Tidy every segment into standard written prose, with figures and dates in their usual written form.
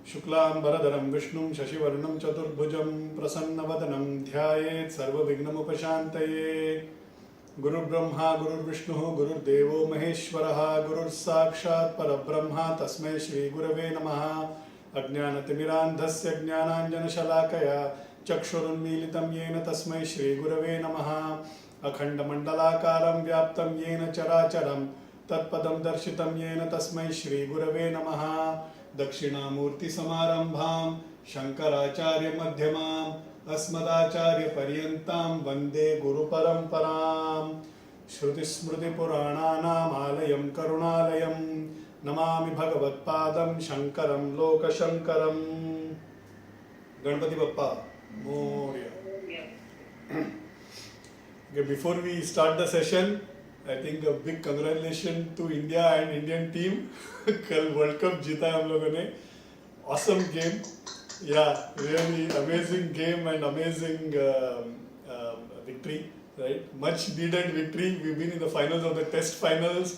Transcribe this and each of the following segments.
शुक्लांबरधरं विष्णुं शशिवर्णं चतुर्भुजं प्रसन्नवदनं ध्यायेत् सर्वविघ्नोपशान्तये। गुरुर्ब्रह्मा गुरुर्विष्णुः गुरुर्देवो महेश्वरः गुरुर्साक्षात् परब्रह्म तस्मै श्रीगुरवे नमः। अज्ञानतिमिरान्धस्य ज्ञानाञ्जनशलाकया चक्षुरुन्मीलितं येन तस्मै श्रीगुरवे नमः। अखण्डमण्डलाकारं व्याप्तं येन चराचरं तत्पदं दर्शितं येन तस्मै श्रीगुरवे नमः। दक्षिणामूर्तिसमारम्भां शङ्कराचार्यमध्यमाम् अस्मदाचार्यपर्यन्तां वन्दे गुरुपरम्पराम्। श्रुतिस्मृतिपुराणानामालयं करुणालयं नमामि भगवत्पादं शङ्करं लोकशङ्करम्। Ganpati Bappa Morya. Before we start the session, I think a big congratulations to India and Indian team. कल वर्ल्ड कप जीता हम लोगों ने. Awesome game. Yeah, really amazing game and amazing victory. Right, much needed victory. We've been in the finals of the Test finals,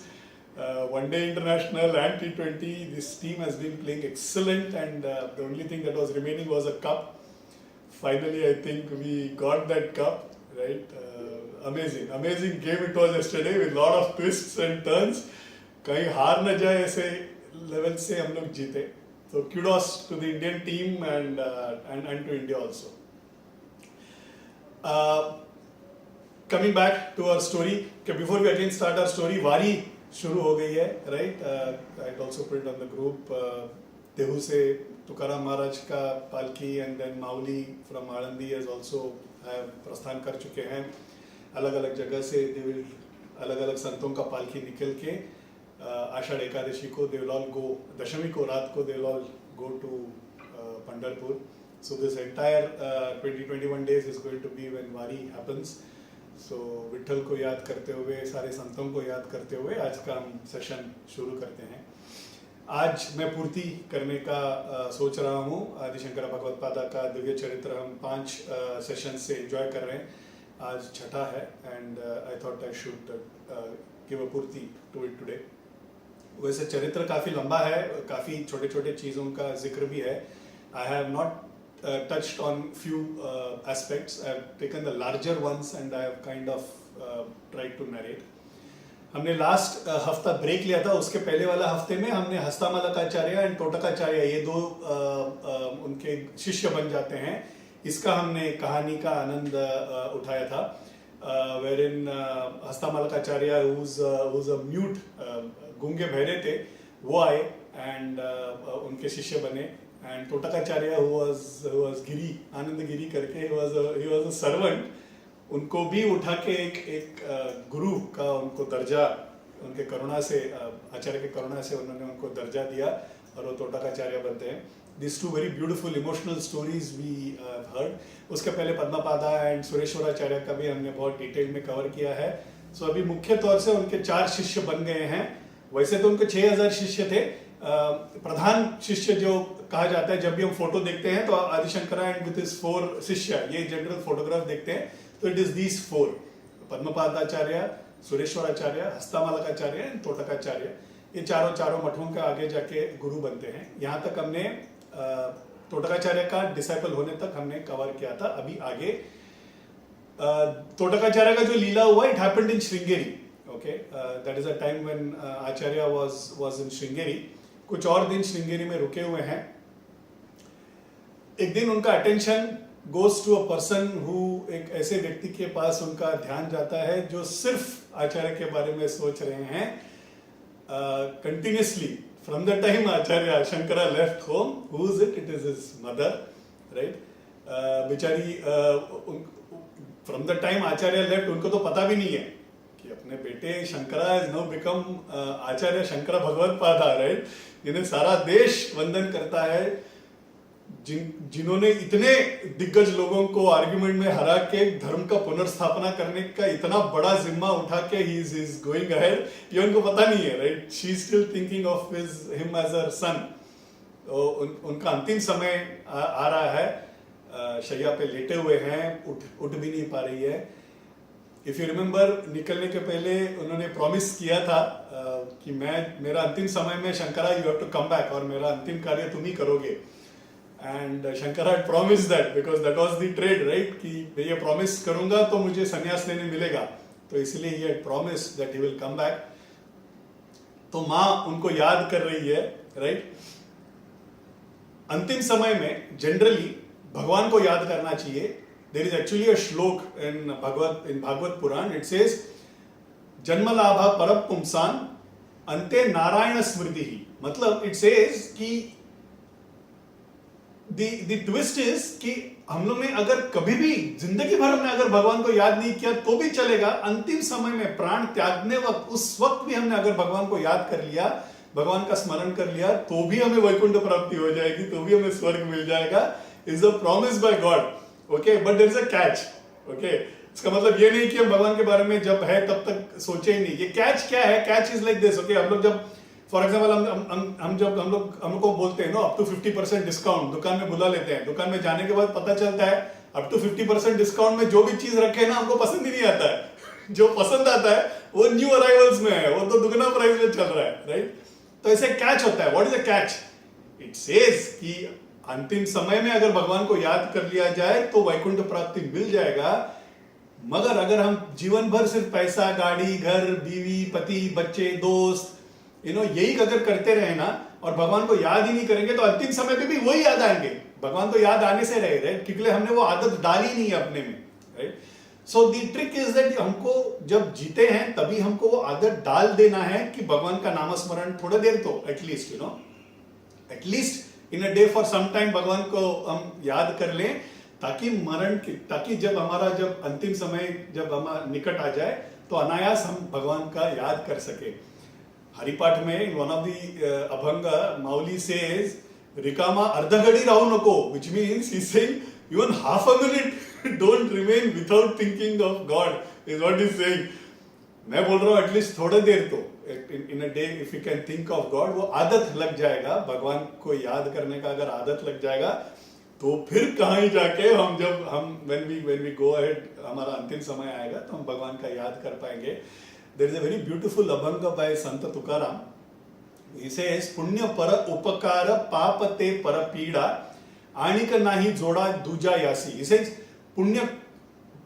One Day International and T20. This team has been playing excellent, and the only thing that was remaining was a cup. Finally, I think we got that cup. Right. Amazing game it was yesterday with lot of twists and turns. कहीं हार न जाए ऐसे level से हम लोग जीते. So kudos to the Indian team and to India also. Coming back to our story, before we again start our story, वारी शुरू हो गई है, right? I also put it on the group. Dehu से तुकाराम महाराज का पालकी and then Mauli from Alandi has also प्रस्थान कर चुके हैं. अलग अलग जगह से अलग अलग संतों का पालकी निकल के आषाढ़ एकादशी को they will all go, दशमी को रात को they will all go to Pandharpur. So this entire 20-21 days is going to be when Wari happens. So Vitthal को याद करते हुए, सारे संतों को याद करते हुए आज का हम सेशन शुरू करते हैं. आज मैं पूर्ति करने का सोच रहा हूँ. आदिशंकर भगवत्पादा का दिव्य चरित्र हम 5 सेशन से एंजॉय कर रहे हैं. आज छठा है and I thought I should give a पूर्ति टू इट टुडे. वैसे चरित्र काफ़ी लंबा है, काफ़ी छोटे छोटे चीज़ों का जिक्र भी है. I have not touched on few aspects. I have taken the larger ones and I have kind of tried to narrate. हमने लास्ट हफ्ता ब्रेक लिया था. उसके पहले वाला हफ्ते में हमने हस्तामलकाचार्य एंड टोटकाचार्य ये दो उनके शिष्य बन जाते हैं. इसका हमने कहानी का आनंद उठाया था. wherein हस्तामलकाचार्य who's a mute, गूंगे बहरे थे, वो आए एंड उनके शिष्य बने. एंड टोटकाचार्य who was गिरी, आनंद गिरी करके, he was a servant. उनको भी उठा के एक गुरु का उनको दर्जा, उनके करुणा से, आचार्य के करुणा से उन्होंने उनको दर्जा दिया और वो टोटकाचार्य बनते हैं. These two very beautiful emotional stories we heard. उसके पहले पद्मपादा एंड सुरेश्वराचार्य का भी हमने बहुत डिटेल में कवर किया है. सो अभी मुख्य तौर से उनके 4 शिष्य बन गए हैं. वैसे तो उनके 6000 शिष्य थे. प्रधान शिष्य जो कहा जाता है, जब भी हम फोटो देखते हैं तो आदिशंकरा एंड विद हिज 4 शिष्य, ये जनरल फोटोग्राफ देखते हैं तो it is these 4: Padmapadacharya, Sureshwaracharya, Hastamalakacharya and Totakacharya. ये चारों मठों के आगे जाके गुरु बनते हैं. यहाँ तक हमने टोटकाचार्य का डिसाइपल होने तक हमने कवर किया था. अभी आगे टोटकाचार्य का जो लीला हुआ, it happened in Sringeri. Okay, that is a time when Acharya was in Sringeri. कुछ और दिन श्रृंगेरी में रुके हुए हैं. एक दिन उनका attention goes to a person who, एक ऐसे व्यक्ति के पास उनका ध्यान जाता है जो सिर्फ आचार्य के बारे में सोच रहे हैं continuously. From the time Acharya Shankara left home, who is it? It is his mother, right? बेचारी from the time Acharya left, उनको तो पता भी नहीं है कि अपने बेटे Shankara has now become Acharya Shankara भगवत्पादा, right? जिन्हें सारा देश वंदन करता है, जिन्होंने इतने दिग्गज लोगों को आर्ग्यूमेंट में हरा के धर्म का पुनर्स्थापना करने का इतना बड़ा जिम्मा उठा के he is going ahead, ये उनको पता नहीं है, right? She is still thinking of him as her son. उनका अंतिम समय आ रहा है. शैया पे लेटे हुए हैं, उठ भी नहीं पा रही है. इफ यू रिमेम्बर, निकलने के पहले उन्होंने प्रॉमिस किया था कि मेरा अंतिम समय में Shankara you have to come back, और मेरा अंतिम कार्य तुम ही करोगे. And Shankara had promised that because that was the trade, right? कि मैं ये promise करूंगा तो मुझे संन्यास लेने मिलेगा, तो इसलिए he had promised that he will come back. तो माँ उनको याद कर रही है, right? अंतिम समय में जनरली भगवान को याद करना चाहिए. There is actually a shlok in Bhagavad Puran. It says जन्मलाभा परम पुंसान अंते नारायण स्मृति ही. मतलब it says कि the twist is कि हम लोग ने अगर कभी भी जिंदगी भर में अगर भगवान को याद नहीं किया तो भी चलेगा, अंतिम समय में प्राण त्यागने वक्त उस वक्त भी हमने अगर भगवान को याद कर लिया, भगवान का स्मरण कर लिया, तो भी हमें वैकुंठ प्राप्ति हो जाएगी, तो भी हमें स्वर्ग मिल जाएगा. Is a promise by God. Okay, but there is a catch. Okay, इसका मतलब ये नहीं कि हम भगवान के बारे में जब है तब तक सोचे ही नहीं. ये कैच क्या है? Catch is like this. Okay, हम लोग जब फॉर एग्जाम्पल हम लोग को बोलते हैं नो अप टू 50% डिस्काउंट, दुकान में बुला लेते हैं. दुकान में जाने के बाद पता चलता है अप टू 50% डिस्काउंट में जो भी चीज रखे हैं ना हमको पसंद ही नहीं आता है. जो पसंद आता है वो न्यू अराइवल्स में है, वो तो दुगना प्राइस में चल रहा है, राइट? तो ऐसे कैच होता है. What is a catch? It says कि अंतिम समय में अगर भगवान को याद कर लिया जाए तो वैकुंठ प्राप्ति मिल जाएगा. मगर अगर हम जीवन भर सिर्फ पैसा, गाड़ी, घर, बीवी, पति, बच्चे, दोस्त, यही अगर करते रहे ना और भगवान को याद ही नहीं करेंगे तो अंतिम समय पे भी वही याद आएंगे. भगवान तो याद आने से रहे, राइट? क्योंकि हमने वो आदत डाली नहीं है अपने में, right? So the trick is that हमको जब जीते हैं तभी हमको वो आदत डाल देना है कि भगवान का नामस्मरण थोड़ा देर तो at least at least in a day for some time भगवान को हम याद कर लें, ताकि जब अंतिम समय जब हमारा निकट आ जाए तो अनायास हम भगवान का याद कर सके. हरिपाठ में in one of the abhang Mauli says रिकामा अर्धघड़ी राहू नको, which means he is saying even half a minute don't remain without thinking of God is what he is saying. मैं बोल रहा हूं एटलीस्ट थोड़ा देर तो in a day if you can think of God, वो आदत लग जाएगा. भगवान को याद करने का अगर आदत लग जाएगा तो फिर कहीं जाके हम when we go ahead, हमारा अंतिम समय आएगा तो हम भगवान का याद कर पाएंगे. There is a very beautiful abhanga by Sant Tukaram. He says पुण्य पर उपकार पाप ते पर पीड़ा आणिक नाही जोडा दूजा यासी. He says पुण्य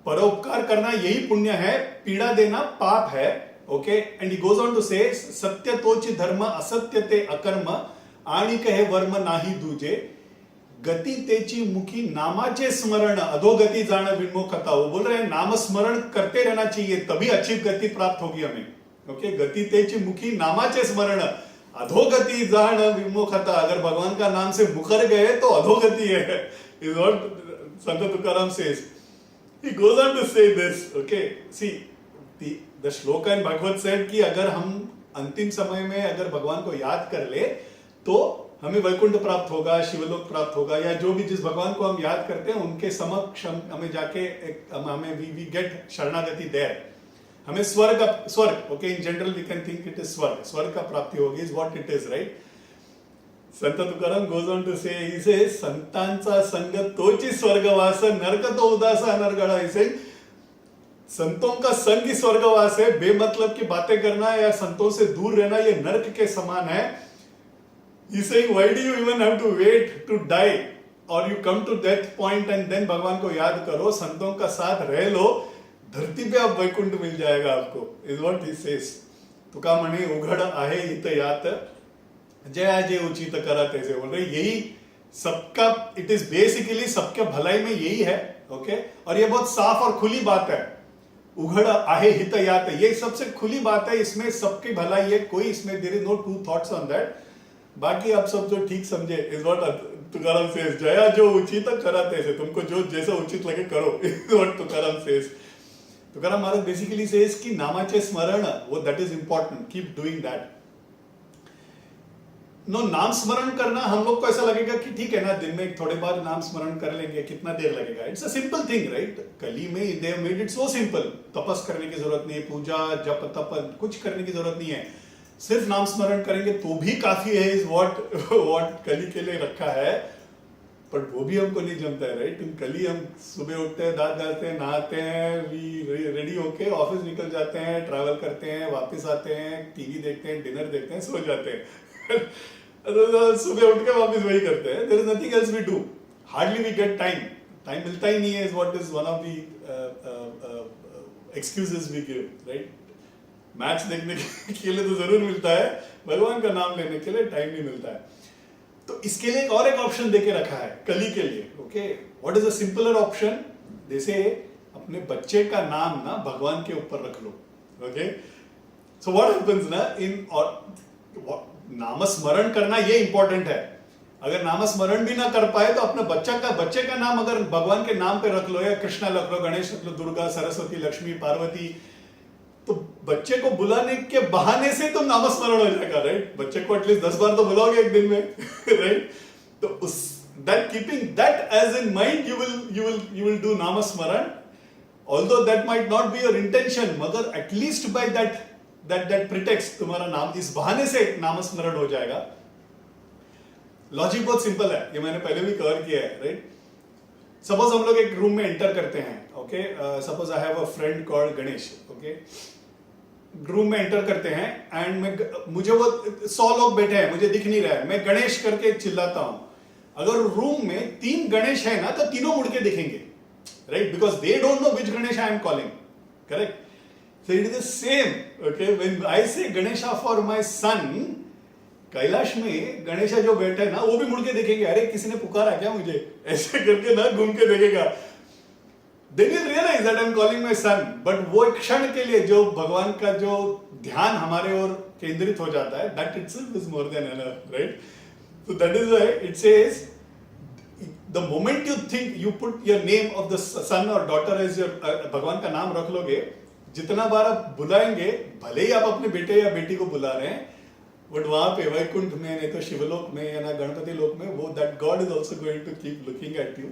परोपकार करना यही पुण्य है, पीड़ा देना पाप है. Okay, and he goes on to say सत्य तोच धर्म असत्य ते अकर्म आणिक हे वर्म नाही दूजे गति तेची मुखी नामाचे स्मरण अधोगति जान विन्मुखता. वो बोल रहे हैं नाम स्मरण करते रहना चाहिए तभी अच्छी गति प्राप्त होगी हमें. ओके, गति तेची मुखी नामाचे स्मरण अधोगति जान विन्मुखता. अगर भगवान का नाम से मुकर गए तो अधोगति है. Is what Sant Tukaram says. He goes on to say this. Okay, see the shloka in Bhagavad said कि अगर हम अंतिम समय में अगर भगवान को याद कर ले तो हमें वैकुंठ प्राप्त होगा, शिवलोक प्राप्त होगा, या जो भी जिस भगवान को हम याद करते हैं उनके समक्ष हमें जाके हमें वी गेट शरणागति देयर. हमें स्वर्ग. Okay, in general we can think it is स्वर्ग का प्राप्ति होगी, is what it is, right? Sant Tukaram goes on to से, ही से संतांचा संग तोची स्वर्गवास नरक तो उदास अनर्गड़ा. इसे संतों का संग ही स्वर्गवास है. बेमतलब की बातें करना या संतों से दूर रहना ये नरक के समान है. He's saying, why do you even have to wait to die or you come to death point and then भगवान को याद करो, संतों का साथ रह लो, धरती पे आप वैकुंठ मिल जाएगा आपको. is what he says. तुका म्हणे उघड आहे हित यात जया जे उचित करा तैसे. बोल रहे यही सबका, इट इज बेसिकली सबके भलाई में यही है. ओके, और ये बहुत साफ और खुली बात है. उघड़ आहे हित यात, ये सबसे खुली बात है, इसमें सबकी भलाई है, कोई इसमें there is no two thoughts on that. बाकी आप सब जो ठीक समझे, इज व्हाट तुकाराम सेज. जया जो उचित करा तैसे, तुमको जो जैसा उचित लगे करो. Is what Tukaram says. Tukaram Maharaj basically says कि नामाचे स्मरण, वो that is important, keep doing that. नाम स्मरण करना हम लोग को ऐसा लगेगा कि ठीक है ना, दिन में थोड़े बार नाम स्मरण कर लेंगे, कितना देर लगेगा. It's a simple thing, right? Kali में they have made it so simple. तपस करने की जरूरत नहीं है, पूजा जप तप कुछ करने की जरूरत नहीं है. सिर्फ नाम स्मरण करेंगे तो भी काफी है. इज व्हाट कली के लिए रखा है. पर वो भी हमको नहीं जमता है, राइट? कली हम सुबह उठते हैं, दांत डालते हैं, नहाते हैं, रेडी होके ऑफिस निकल जाते हैं, ट्रैवल करते हैं, वापस आते हैं, टीवी देखते हैं, डिनर देखते हैं, सो जाते हैं. सुबह उठ के वापस वही करते हैं. There is nothing else we do. Hardly we get time. Time मिलता ही नहीं है is what is one of the excuses we give, right? Match देखने के लिए तो जरूर मिलता है, भगवान का नाम लेने के लिए टाइम नहीं मिलता है. तो इसके लिए और एक ऑप्शन देके रखा है कली के लिए. Okay, what is a simpler option? जैसे अपने बच्चे का नाम ना भगवान के ऊपर रख लो. ओके, सो व्हाट हैपेंस ना इन और नामस्मरण करना ये इंपॉर्टेंट है. अगर नामस्मरण भी ना कर पाए तो अपने बच्चे का नाम अगर भगवान के नाम पे रख लो, या कृष्णा रख लो, गणेश रख लो, दुर्गा, सरस्वती, लक्ष्मी, पार्वती, तो बच्चे को बुलाने के बहाने से तुम नामस्मरण हो जाएगा, राइट? बच्चे को एटलीस्ट 10 बार तो बुलाओगे एक दिन में, राइट? तो उस that keeping that as in mind you will do namasmaran. Although that might not be your intention, मगर एटलीस्ट बाय दैट प्रिटेक्स्ट तुम्हारा नाम इस बहाने से नामस्मरण हो जाएगा. लॉजिक बहुत सिंपल है, ये मैंने पहले भी कवर किया है, राइट? सपोज हम लोग एक रूम में एंटर करते हैं. Okay, suppose I have a friend called Ganesh. Okay, room में एंटर करते हैं एंड मुझे वो 100 लोग बैठे हैं, मुझे दिख नहीं रहा है, मैं गणेश करके चिल्लाता हूं. अगर रूम में 3 गणेश है ना तो तीनों मुड़ के देखेंगे, right? Because they don't know which Ganesh I am calling, correct? So it is the same. Okay, when I say Ganesha for my son, Kailash में गणेशा जो बैठे ना वो भी मुड़ के देखेंगे, अरे किसी ने पुकारा क्या मुझे, ऐसे करके ना घूम के देखेगा. They will realize that I am calling my son. But वो एक क्षण के लिए जो भगवान का जो ध्यान हमारे ओर केंद्रित हो जाता है, that itself is more than enough, right? So that is why it says, the moment you think you put your name of the son or daughter as your भगवान का नाम रख लोगे, जितना बार आप बुलाएंगे, भले ही आप अपने बेटे या बेटी को बुला रहे हैं, बट वहां पे वैकुंठ में, नहीं तो शिवलोक में या ना गणपति लोक में, वो that God is also going to keep looking at you.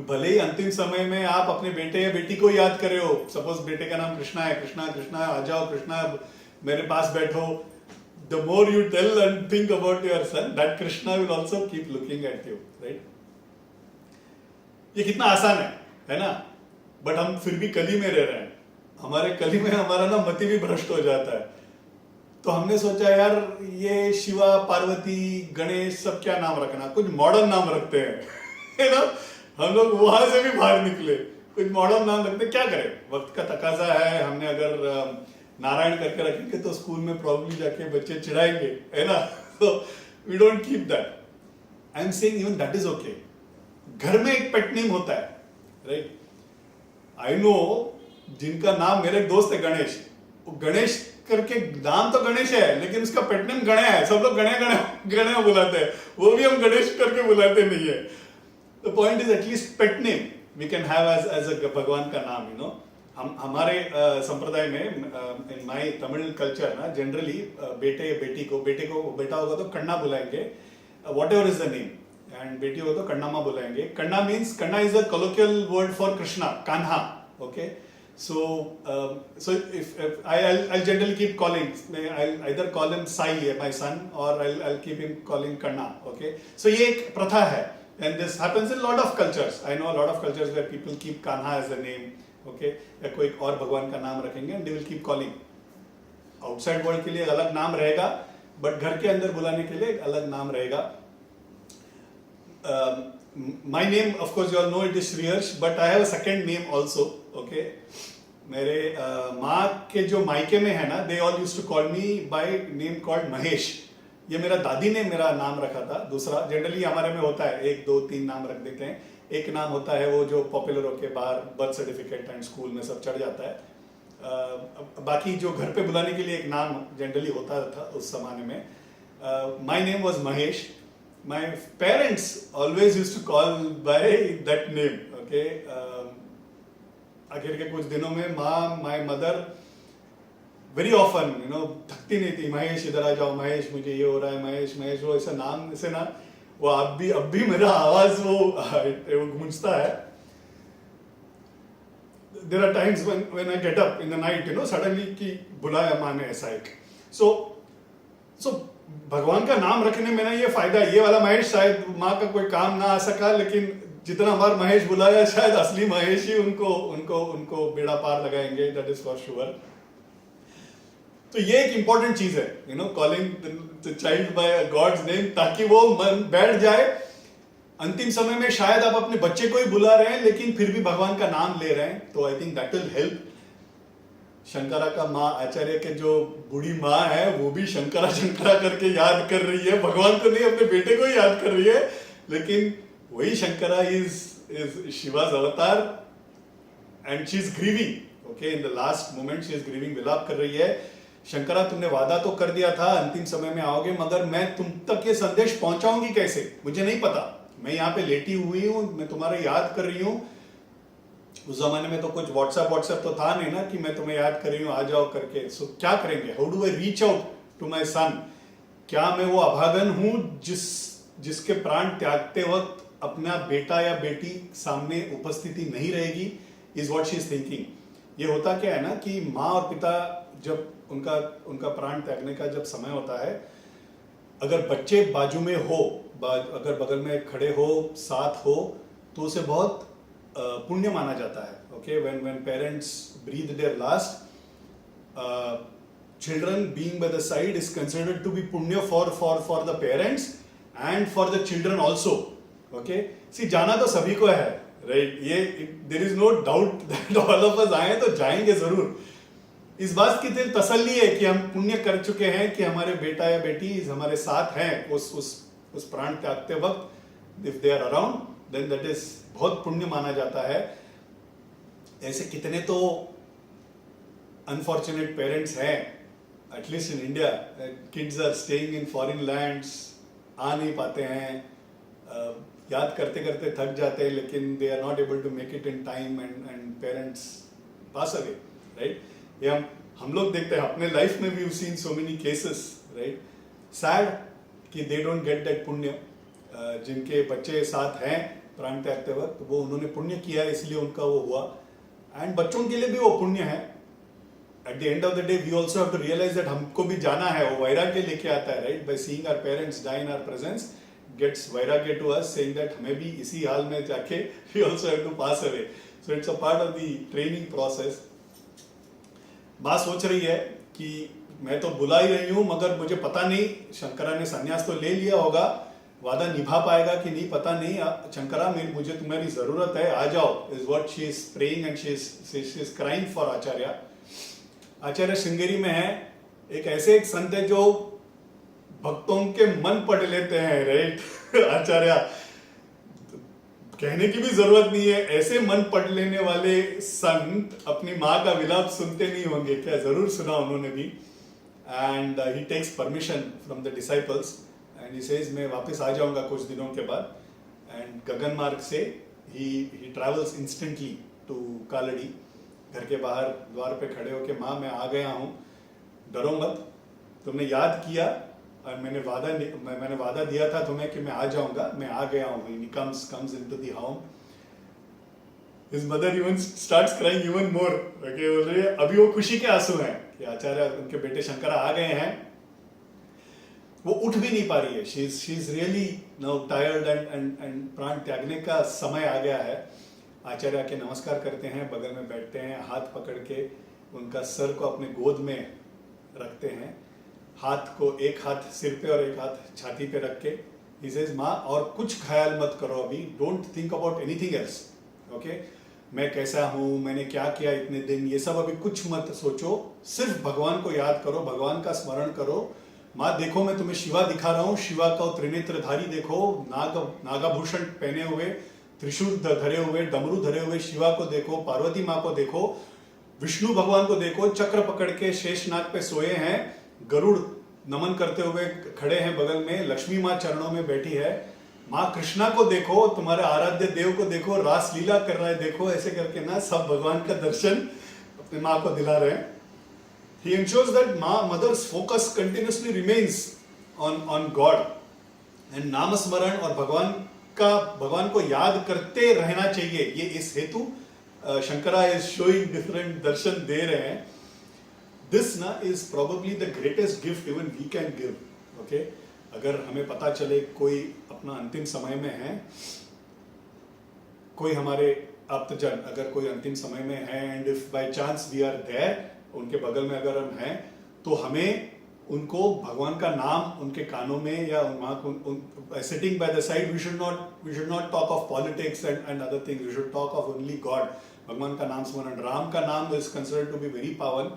भले ही अंतिम समय में आप अपने बेटे या बेटी को याद करे हो, सपोज बेटे का नाम कृष्णा है, कृष्णा कृष्णा आ जाओ, कृष्णा मेरे पास बैठो, the more you tell and think about your son, that Krishna will also keep looking at you, right? ये कितना आसान है ना? बट हम फिर भी कली में रह रहे हैं. हमारे कली में हमारा ना मति भी भ्रष्ट हो जाता है. तो हमने सोचा यार ये शिवा, पार्वती, गणेश सब क्या नाम रखना, कुछ मॉडर्न नाम रखते हैं, है ना? हम लोग वहां से भी बाहर निकले, कुछ मॉडर्न नाम रखते, क्या करें, वक्त का तकाजा है. हमने अगर नारायण करके रखेंगे तो स्कूल में प्रॉब्लम जाके बच्चे चिढ़ाएंगे, है ना? तो we don't keep that. I am saying even that is okay. घर में एक पेट नेम होता है, राइट? आई नो जिनका नाम, मेरे एक दोस्त है गणेश, वो गणेश करके नाम तो गणेश है लेकिन उसका पेट नेम गणेश है. सब लोग गणेश बुलाते हैं, वो भी हम गणेश करके बुलाते नहीं है. The point is at least pet name we can have as a भगवान का नाम, you know. हम हमारे संप्रदाय में in my Tamil culture ना जनरली बेटे बेटी को, बेटे को बेटा होगा तो कन्ना बुलाएंगे, whatever is the name, and बेटी होगा तो कन्नामा बुलाएंगे. कन्ना means, कन्ना is a colloquial word for Krishna, Kanha. Okay, so if I'll generally keep calling, I'll either call him Sai, my son, or I'll keep him calling Kanna. Okay, so ये एक प्रथा है. And this happens in a lot of cultures. I know a lot of cultures where people keep Kanha as a name, okay? या कोई और भगवान का नाम रखेंगे and they will keep calling. Outside world के लिए अलग नाम रहेगा, but घर के अंदर बुलाने के लिए एक अलग नाम रहेगा. My name, of course, you all know it is Shriyarsh, but I have a second name also, okay? मेरे माँ के जो मायके में है ना, they all used to call me by name called Mahesh. ये मेरा दादी ने मेरा नाम रखा था. दूसरा जनरली हमारे में होता है 1, 2, 3 नाम रख देते हैं. एक नाम होता है वो जो पॉपुलर होके बाहर बर्थ सर्टिफिकेट एंड स्कूल में सब चढ़ जाता है. बाकी जो घर पे बुलाने के लिए एक नाम जनरली होता था उस जमाने में. My name was Mahesh. My parents always used to call by that name. Okay, आखिर के कुछ दिनों में my mother very often, you know, थकती नहीं थी, महेश इधर आ जाओ, महेश मुझे ये हो रहा है, महेश महेश, वो ऐसा नाम से ना, वो अब भी मेरा आवाज वो गूंजता है. There are times when I get up in the night, you know, suddenly कि बुलाया माँ ने ऐसा एक. सो भगवान का नाम रखने में ना ये फायदा है. ये वाला महेश शायद माँ का कोई काम ना आ सका, लेकिन जितना बार महेश बुलाया शायद असली महेश ही उनको बेड़ा पार लगाएंगे, दैट इज फॉर श्योर. तो ये एक इंपॉर्टेंट चीज है, you know, calling the child by God's name, ताकि वो मन बैठ जाए। अंतिम समय में शायद आप अपने बच्चे को ही बुला रहे हैं लेकिन फिर भी भगवान का नाम ले रहे हैं, तो आई think that will help. Shankara का माँ आचार्य के जो बूढ़ी माँ है वो भी शंकरा शंकरा करके याद कर रही है, भगवान को नहीं अपने बेटे को ही याद कर रही है, लेकिन वही शंकरा इज शिवाज अवतार and she is grieving, okay, in the last moment she is grieving, विलाप कर रही है। शंकरा तुमने वादा तो कर दिया था अंतिम समय में आओगे, मगर मैं तुम तक ये संदेश पहुंचाऊंगी कैसे, मुझे नहीं पता। मैं यहाँ पे लेटी हुई हूँ, मैं तुम्हारा याद कर रही हूँ। उस जमाने में तो कुछ व्हाट्सएप तो था नहीं ना कि मैं तुम्हें याद कर रही हूँ आ जाओ करके। सो क्या करेंगे, how do I reach out to my son? क्या मैं वो अभागन हूं जिसके प्राण त्यागते वक्त अपना बेटा या बेटी सामने उपस्थिति नहीं रहेगी? Is what she is thinking. ये होता क्या है ना कि माँ और पिता जब उनका प्राण त्यागने का जब समय होता है, अगर बच्चे बाजू में हो, अगर बगल में खड़े हो, साथ हो, तो उसे बहुत पुण्य माना जाता है। Okay, when parents breathe their last, children being by the side is considered to be punya for the parents and for the children also. Okay, see, जाना तो सभी को है, right? ये there is no doubt that all of us आए तो जाएंगे जरूर। इस बात की तसल्ली है कि हम पुण्य कर चुके हैं कि हमारे बेटा या बेटी हमारे साथ हैं उस प्राण त्यागते वक्त। If they are around then that is बहुत पुण्य माना जाता है। ऐसे कितने तो अनफॉर्चुनेट पेरेंट्स हैं, at least in India, kids are staying in foreign lands, आ नहीं पाते हैं, याद करते करते थक जाते हैं, लेकिन they are not able to make it in time and parents pass away, right? ये हम लोग देखते हैं अपने लाइफ में भी, seen so many cases, right? Said कि दे डोंट गेट दैट पुण्य। जिनके बच्चे साथ हैं प्राण त्यागते वक्त, वो उन्होंने पुण्य किया इसलिए उनका वो हुआ, एंड बच्चों के लिए भी वो पुण्य है। At the end of the day we also have to realise that हमको भी जाना है। वो वैराग्य लेके आता है, right? By seeing our parents die in our presence gets vairagya to us, saying that हमें भी इसी हाल में जाके we also have to pass away. So it's a part of the training process. माँ सोच रही है कि मैं तो बुला ही रही हूं, मगर मुझे पता नहीं शंकरा ने संन्यास तो ले लिया होगा, वादा निभा पाएगा कि नहीं पता नहीं। शंकरा, मुझे तुम्हारी जरूरत है, आ जाओ, is what she is praying and she is crying for Acharya. Acharya Sringeri में है एक ऐसे एक संत है जो भक्तों के मन पढ़ लेते हैं, राइट? आचार्य कहने की भी जरूरत नहीं है, ऐसे मन पढ़ लेने वाले संत अपनी माँ का विलाप सुनते नहीं होंगे क्या? जरूर सुना उन्होंने भी। And he takes permission from the disciples and he says मैं वापस आ जाऊंगा कुछ दिनों के बाद। एंड गगन मार्ग से ही ट्रैवल्स इंस्टेंटली टू कालड़ी। घर के बाहर द्वार पे खड़े होके, माँ मैं आ गया हूँ, डरो मत, तुमने याद किया और मैंने वादा दिया था तुम्हें कि मैं आ जाऊंगा, मैं आ गया हूँ। He comes into the home. His mother even starts crying even more. Okay, बोल रही है, अभी वो खुशी के आंसू हैं कि आचार्य उनके बेटे शंकरा आ गए हैं। वो उठ भी नहीं पा रही है, she is really now tired and प्राण त्यागने का समय आ गया है। आचार्य के नमस्कार करते हैं, बगल में बैठते हैं, हाथ पकड़ के उनका सर को अपने गोद में रखते हैं, हाथ को एक हाथ सिर पे और एक हाथ छाती पे रख के he says माँ और कुछ ख्याल मत करो अभी, don't think about anything else. Okay, मैं कैसा हूँ, मैंने क्या किया इतने दिन, ये सब अभी कुछ मत सोचो, सिर्फ भगवान को याद करो, भगवान का स्मरण करो। माँ देखो मैं तुम्हें शिवा दिखा रहा हूँ, शिवा का त्रिनेत्रधारी देखो, नागाभूषण पहने हुए, त्रिशूल धरे हुए, डमरू धरे हुए शिवा को देखो, पार्वती माँ को देखो, विष्णु भगवान को देखो, चक्र पकड़ के शेषनाग पे सोए हैं, गरुड़ नमन करते हुए खड़े हैं बगल में, लक्ष्मी माँ चरणों में बैठी है, माँ कृष्णा को देखो, तुम्हारे आराध्य देव को देखो, रास लीला कर रहा है देखो, ऐसे करके ना सब भगवान का दर्शन अपनी माँ को दिला रहे हैं। He ensures that mother's focus continuously remains on God and नाम स्मरण और भगवान को याद करते रहना चाहिए। ये इस हेतु शंकरा इज शोइंग डिफरेंट दर्शन दे रहे हैं। दिस ना is probably the greatest gift even we can give. Okay, अगर हमें पता चले कोई अपना अंतिम समय में है, कोई हमारे आप्तजन अगर कोई अंतिम समय में है, and if by chance we are there, उनके बगल में अगर हम हैं, तो हमें उनको भगवान का नाम उनके कानों में या sitting by the side we should not talk of politics and other things, we should talk of only God. भगवान का नाम स्मरण, राम का नाम is considered to be very पावन,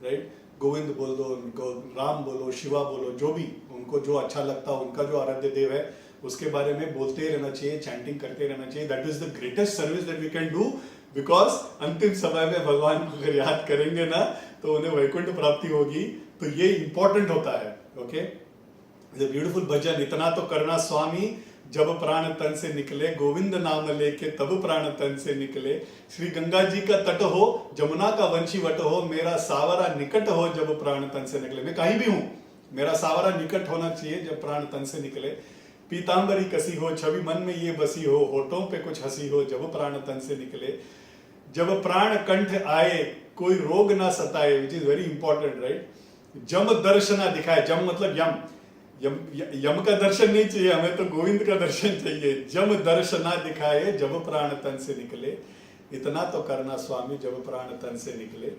राइट. गोविंद बोल दो, राम बोलो, शिवा बोलो, जो भी उनको जो अच्छा लगता है, उनका जो आराध्य देव है उसके बारे में बोलते रहना चाहिए, चैंटिंग करते रहना चाहिए. That is the greatest service that we can do, because अंतिम समय में भगवान को अगर याद करेंगे ना तो उन्हें वैकुंठ प्राप्ति होगी. तो ये इंपॉर्टेंट होता है. ओके, ब्यूटीफुल भजन. इतना तो करना स्वामी जब प्राण तन से निकले, गोविंद नाम लेके तब प्राण तन से निकले. श्री गंगा जी का तट हो, जमुना का वंशी वट हो, मेरा सावरा निकट हो जब प्राण तन से निकले. मैं कहीं भी हूं, मेरा सावरा निकट होना चाहिए जब प्राण तन से निकले. पीतांबरी कसी हो, छवि मन में ये बसी हो, होठों पे कुछ हंसी हो जब प्राण तन से निकले. जब प्राण कंठ आए कोई रोग ना सताए, which is very important, right. जम दर्शना दिखाए, जम मतलब यम, यम का दर्शन नहीं चाहिए हमें, तो गोविंद का दर्शन चाहिए. जम दर्शना दिखाए जब प्राण तन से निकले, इतना तो करना स्वामी जब प्राण तन से निकले,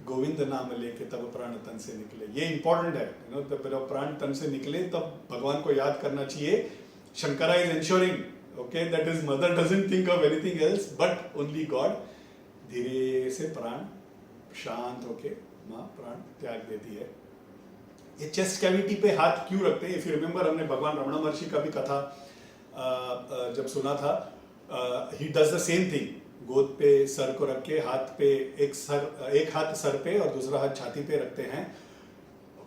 गोविंद नाम लेके तब प्राण तन से निकले. ये इंपॉर्टेंट है, जब प्राण तन से निकले तब भगवान को याद करना चाहिए. Shankara is ensuring, okay, that is mother doesn't think of anything else but only God. धीरे से प्राण शांत होके माँ प्राण त्याग देती है. ये चेस्ट कैविटी पे हाथ क्यों रखते हैं? इफ यू रिमेंबर, हमने भगवान रमण महर्षि का भी कथा जब सुना था, he does the same thing. गोद पे सर को रख के, हाथ पे एक हाथ सर पे और दूसरा हाथ छाती पे रखते हैं.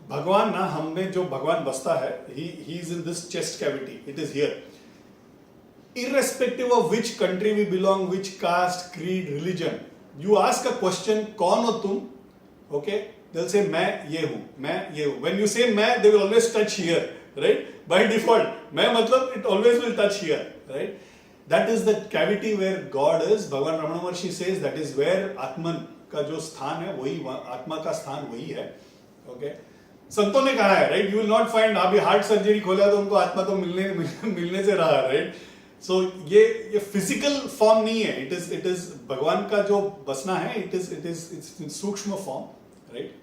भगवान ना, हमें जो भगवान बसता है, he is in this chest cavity, it is here. Irrespective of which country we belong, which caste, creed, religion, you ask a question, कौन हो तुम? Okay, they'll say मैं ये हूँ, मैं ये हूँ. When you say मैं, they will always touch here, right? By default, मैं मतलब it always will touch here, right? That is the cavity where God is. भगवान रमण महर्षि says that is where आत्मन का जो स्थान है, वही आत्मा का स्थान वही है. Okay? संतों ने कहा है, right? You will not find, अभी हार्ट सर्जरी खोला तो उनको आत्मा तो मिलने से रहा, right? सो ये फिजिकल फॉर्म नहीं है. इट इज भगवान का जो बसना है, इट इज सूक्ष्म फॉर्म, राइट.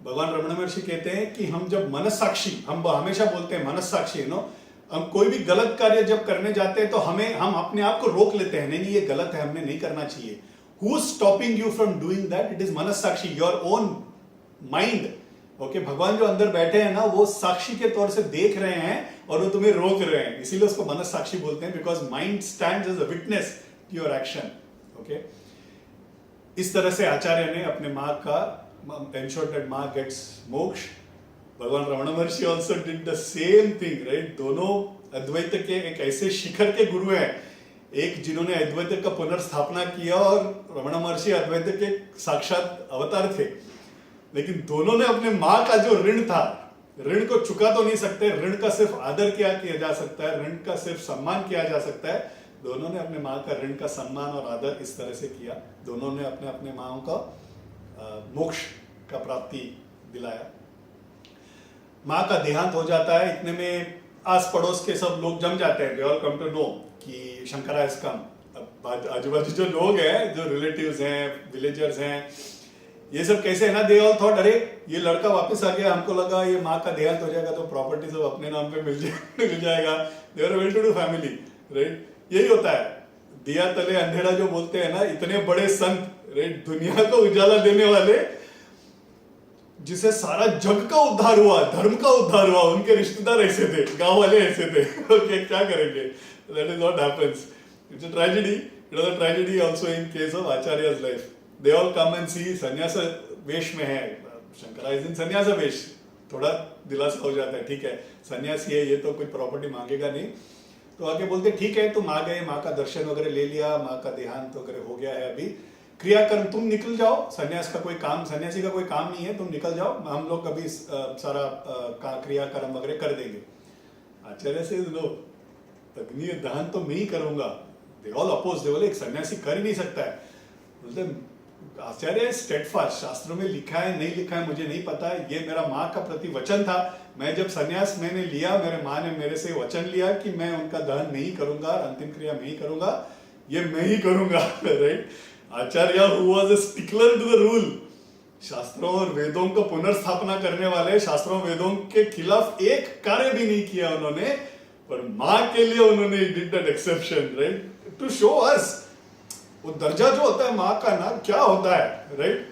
भगवान रमण महर्षि कहते हैं कि हम जब मनस्साक्षी, हम हमेशा बोलते हैं मनस्साक्षी, नो, हम कोई भी गलत कार्य जब करने जाते हैं तो हम अपने आप को रोक लेते हैं, नहीं ये गलत है, हमने नहीं करना चाहिए. Who is stopping you from doing that? It is manassakshi, your own mind. Okay, भगवान जो अंदर बैठे हैं ना, वो साक्षी के तौर से देख रहे हैं और वो तुम्हें रोक रहे हैं, इसीलिए उसको मनस्साक्षी बोलते हैं, because mind stands as a witness to your action. Okay, इस तरह से आचार्य ने अपने माँ का एंश्योर दैट माँ गेट्स मोक्ष. भगवान रमण महर्षि also did the same thing, right. दोनों अद्वैत के एक ऐसे शिखर के गुरु हैं, एक जिन्होंने अद्वैत का पुनर्स्थापना किया और रमण महर्षि अद्वैत के साक्षात अवतार थे. लेकिन दोनों ने अपने माँ का जो ऋण था, ऋण को चुका तो नहीं सकते, ऋण का सिर्फ आदर किया जा सकता है, ऋण का सिर्फ सम्मान किया जा सकता है. दोनों ने अपने माँ का ऋण का सम्मान और आदर इस तरह से किया. दोनों ने अपने अपने माँ का मोक्ष का प्राप्ति दिलाया. माँ का देहांत हो जाता है, इतने में आस पड़ोस के सब लोग जम जाते हैं. They all come to know कि शंकरा हैज कम. आजू बाजू जो लोग हैं, जो रिलेटिव्स हैं, विलेजर्स हैं, ये सब कैसे है ना, दे ऑल थॉट, अरे ये लड़का वापस आ गया, हमको लगा ये माँ का देहांत हो जाएगा तो प्रॉपर्टी सब अपने नाम पे मिल जाएगा. They are well to do family, right. यही होता है, दिया तले अंधेरा जो बोलते हैं ना, इतने बड़े संत, राइट, दुनिया को उजाला देने वाले, जिसे सारा जग का उद्धार हुआ, धर्म का उद्धार हुआ, उनके रिश्तेदार ऐसे थे, गांव वाले ऐसे थे. ओके, क्या करेंगे? That is what happens. It's a tragedy. It was a tragedy also in case of Acharya's life. They all come and see, सन्यास वेश में है, शंकरा इज इन सन्यास वेश. थोड़ा दिलासा हो जाता है, ठीक है सन्यासी है, ये तो कोई प्रॉपर्टी मांगेगा नहीं. तो आगे बोलते ठीक है, तुम आ गए, माँ का दर्शन वगैरह ले लिया, माँ का देहांत वगैरह हो गया है, अभी क्रियाकर्म तुम निकल जाओ. सन्यास का कोई काम, सन्यासी का कोई काम नहीं है, तुम निकल जाओ, हम लोग अभी सारा क्रियाकर्म वगैरह कर देंगे. आचार्य से लो, अग्नि दहन तो मैं ही करूंगा. They all oppose. दे बोले एक सन्यासी कर ही नहीं सकता है. बोलते आचार्य स्टेडफास्ट, शास्त्रों में लिखा है नहीं लिखा है मुझे नहीं पता है, ये मेरा माँ का प्रति वचन था. मैं जब सन्यास मैंने लिया, मेरे माँ ने मेरे से वचन लिया कि मैं उनका दहन नहीं करूंगा, अंतिम क्रिया मैं ही करूंगा, ये मैं ही करूंगा, right. Acharya who was a stickler to the rule, शास्त्रों और वेदों का पुनर्स्थापना करने वाले, शास्त्रों वेदों के खिलाफ एक कार्य भी नहीं किया उन्होंने, पर माँ के लिए उन्होंने did that exception, right, to show us वो दर्जा जो होता है माँ का ना, क्या होता है, राइट।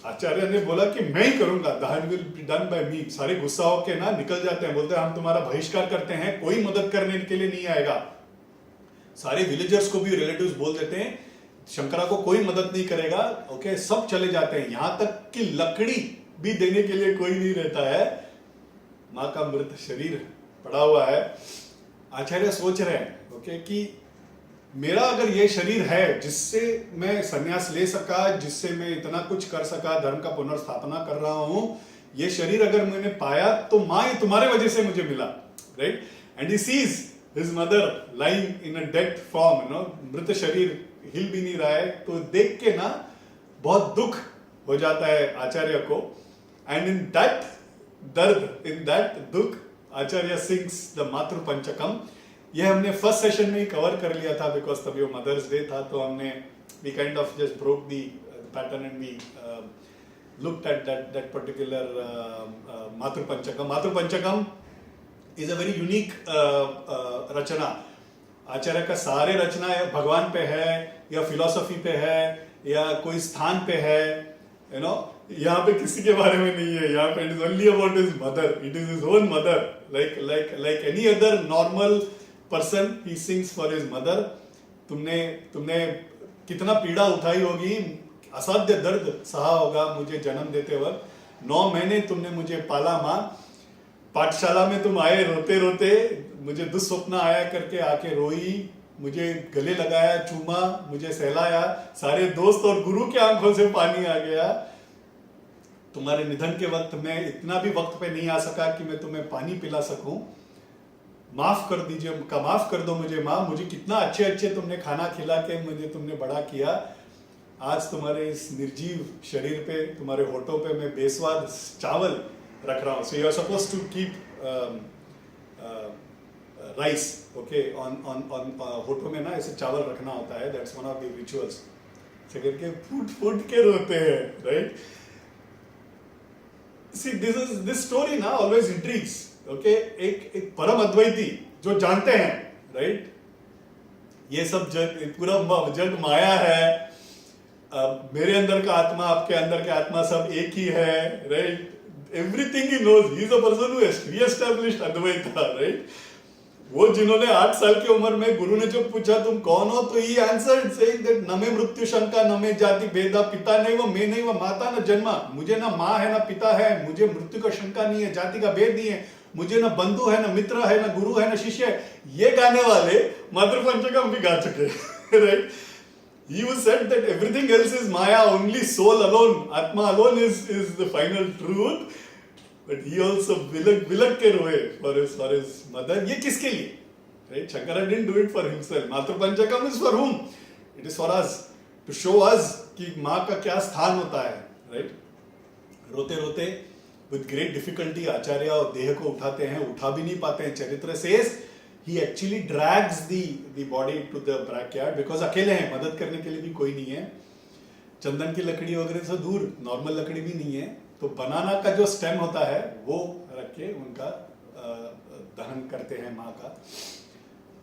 आचार्य ने बोला कि मैं ही करूंगा, that will be done by me. सारे गुस्सा होके ना निकल जाते हैं, बोलते हैं हम तुम्हारा बहिष्कार करते हैं, कोई मदद करने के लिए नहीं आएगा। सारे विलेजर्स को भी रिलेटिव्स बोल देते हैं शंकरा को कोई मदद नहीं करेगा, ओके, सब चले जाते हैं, यहां तक कि लकड़ी भी देने के लिए कोई नहीं रहता है। माँ का मृत शरीर पड़ा हुआ है। आचार्य सोच रहे हैं, ओके, कि मेरा अगर ये शरीर है जिससे मैं संन्यास ले सका, जिससे मैं इतना कुछ कर सका, धर्म का पुनर्स्थापना कर रहा हूं, ये शरीर अगर मैंने पाया तो माँ ये तुम्हारे वजह से मुझे मिला, right. And he sees his mother lying in a dead form, you no, मृत शरीर हिल भी नहीं रहा है, तो देख के ना बहुत दुख हो जाता है आचार्य को। एंड इन दैट दर्द, इन दैट दुख, आचार्य सिंग्स द मातृ पंचकम। ये हमने फर्स्ट सेशन में ही कवर कर लिया था, बिकॉज तभी वो मदर्स डे था, तो हमने we kind of just broke the pattern and we looked at that particular मातृ पंचकम. मातृ पंचकम is a very unique रचना. आचार्य का सारे रचना भगवान पे है या फिलोसफी पे है या कोई स्थान पे है, यू नो, यहाँ पे किसी के बारे में नहीं है. यहाँ पे it is only about his mother. It is his own mother. Like any other normal person, he sings for his mother. तुमने कितना पीड़ा उठाई होगी, असाध्य दर्द सहा होगा मुझे जन्म देते वक्त. 9 महीने तुमने मुझे पाला माँ. पाठशाला में तुम आए रोते रोते, मुझे दुस्वप्न आया करके आके रोई, मुझे गले लगाया, चूमा, मुझे सहलाया. सारे दोस्त और गुरु के आंखों से पानी आ गया. तुम्हारे निधन के वक्त मैं इतना भी वक्त पे नहीं आ सका कि मैं तुम्हें पानी पिला सकूं. माफ कर दीजिए, माफ कर दो मुझे माँ. मुझे कितना अच्छे अच्छे तुमने खाना खिला के मुझे तुमने बड़ा किया. आज तुम्हारे इस निर्जीव शरीर पे, तुम्हारे होठों पे मैं बेस्वाद चावल रख रहा हूँ. So you are suppose to keep rice, okay, on होठों में ना ऐसे चावल रखना होता है. That's one of the rituals. से करके फूट फूट के रोते हैं, राइट. सी दिस स्टोरी ना ऑलवेज इंट्रीग्स. ओके, एक परम अद्वैती जो जानते हैं, राइट, ये सब जग, पूरा जग माया है. मेरे अंदर का आत्मा, आपके अंदर का आत्मा सब एक ही है, right. Everything he knows. He is a person who has reestablished Advaita, right. वो जिन्होंने 8 साल की उम्र में गुरु ने जो पूछा तुम कौन हो, तो ही आंसर्ड सेइंग दैट न मे मृत्यु शंका न मे जाति भेदा, पिता नहीं वो, मैं नहीं वो, माता न जन्मा. मुझे ना माँ है ना पिता है, मुझे मृत्यु का शंका नहीं है, जाति का भेद नहीं है, मुझे ना बंधु है ना मित्र है ना गुरु है ना शिष्य है. ये गाने वाले मातृ पंचकम भी गा चुके, right. He who said that everything else is Maya, only soul alone, Atma alone is the final truth. But he also विलग के रोए for his mother. ये किसके लिए? Right? Shankara didn't do it for himself. Matra Panchakam is for whom? It is for us. To show us कि माँ का क्या स्थान होता है, right? रोते रोते with great difficulty आचार्य और देह को उठाते हैं, उठा भी नहीं पाते हैं. चरित्र says he actually drags the body to the backyard because अकेले हैं, मदद करने के लिए भी कोई नहीं है. चंदन की लकड़ी वगैरह से दूर, नॉर्मल लकड़ी भी नहीं है, तो बनाना का जो स्टेम होता है वो रख के उनका दहन करते हैं माँ का.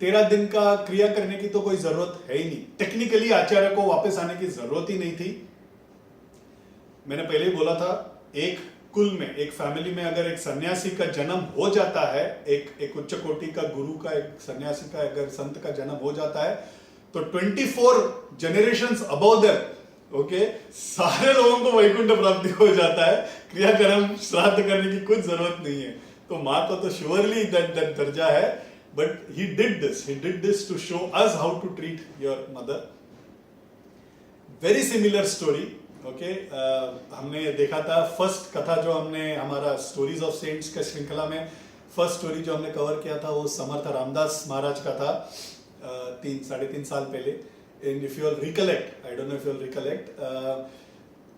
13 दिन का क्रिया करने की तो कोई जरूरत है ही नहीं. टेक्निकली आचार्य को वापस आने की जरूरत ही नहीं थी. मैंने पहले ही बोला था, एक कुल में, एक फैमिली में अगर एक सन्यासी का जन्म हो जाता है, एक उच्च कोटि का गुरु का, एक सन्यासी का, अगर संत का जन्म हो जाता है, तो 24 जनरेशंस अबव देम, ओके, सारे लोगों को वैकुंठ प्राप्ति हो जाता है. क्रियाकर्म श्राद्ध करने की कुछ जरूरत नहीं है. तो माँ को तो श्योरली दैट दर्जा है. But he did this to show us how to treat your mother. Very similar story. Okay, हमने देखा था फर्स्ट कथा जो हमने हमारा स्टोरीज ऑफ सेंट्स के श्रृंखला में फर्स्ट स्टोरी जो हमने कवर किया था वो समर्थ रामदास महाराज का था 3-3.5 साल पहले. And if you recollect, I don't know if you recollect,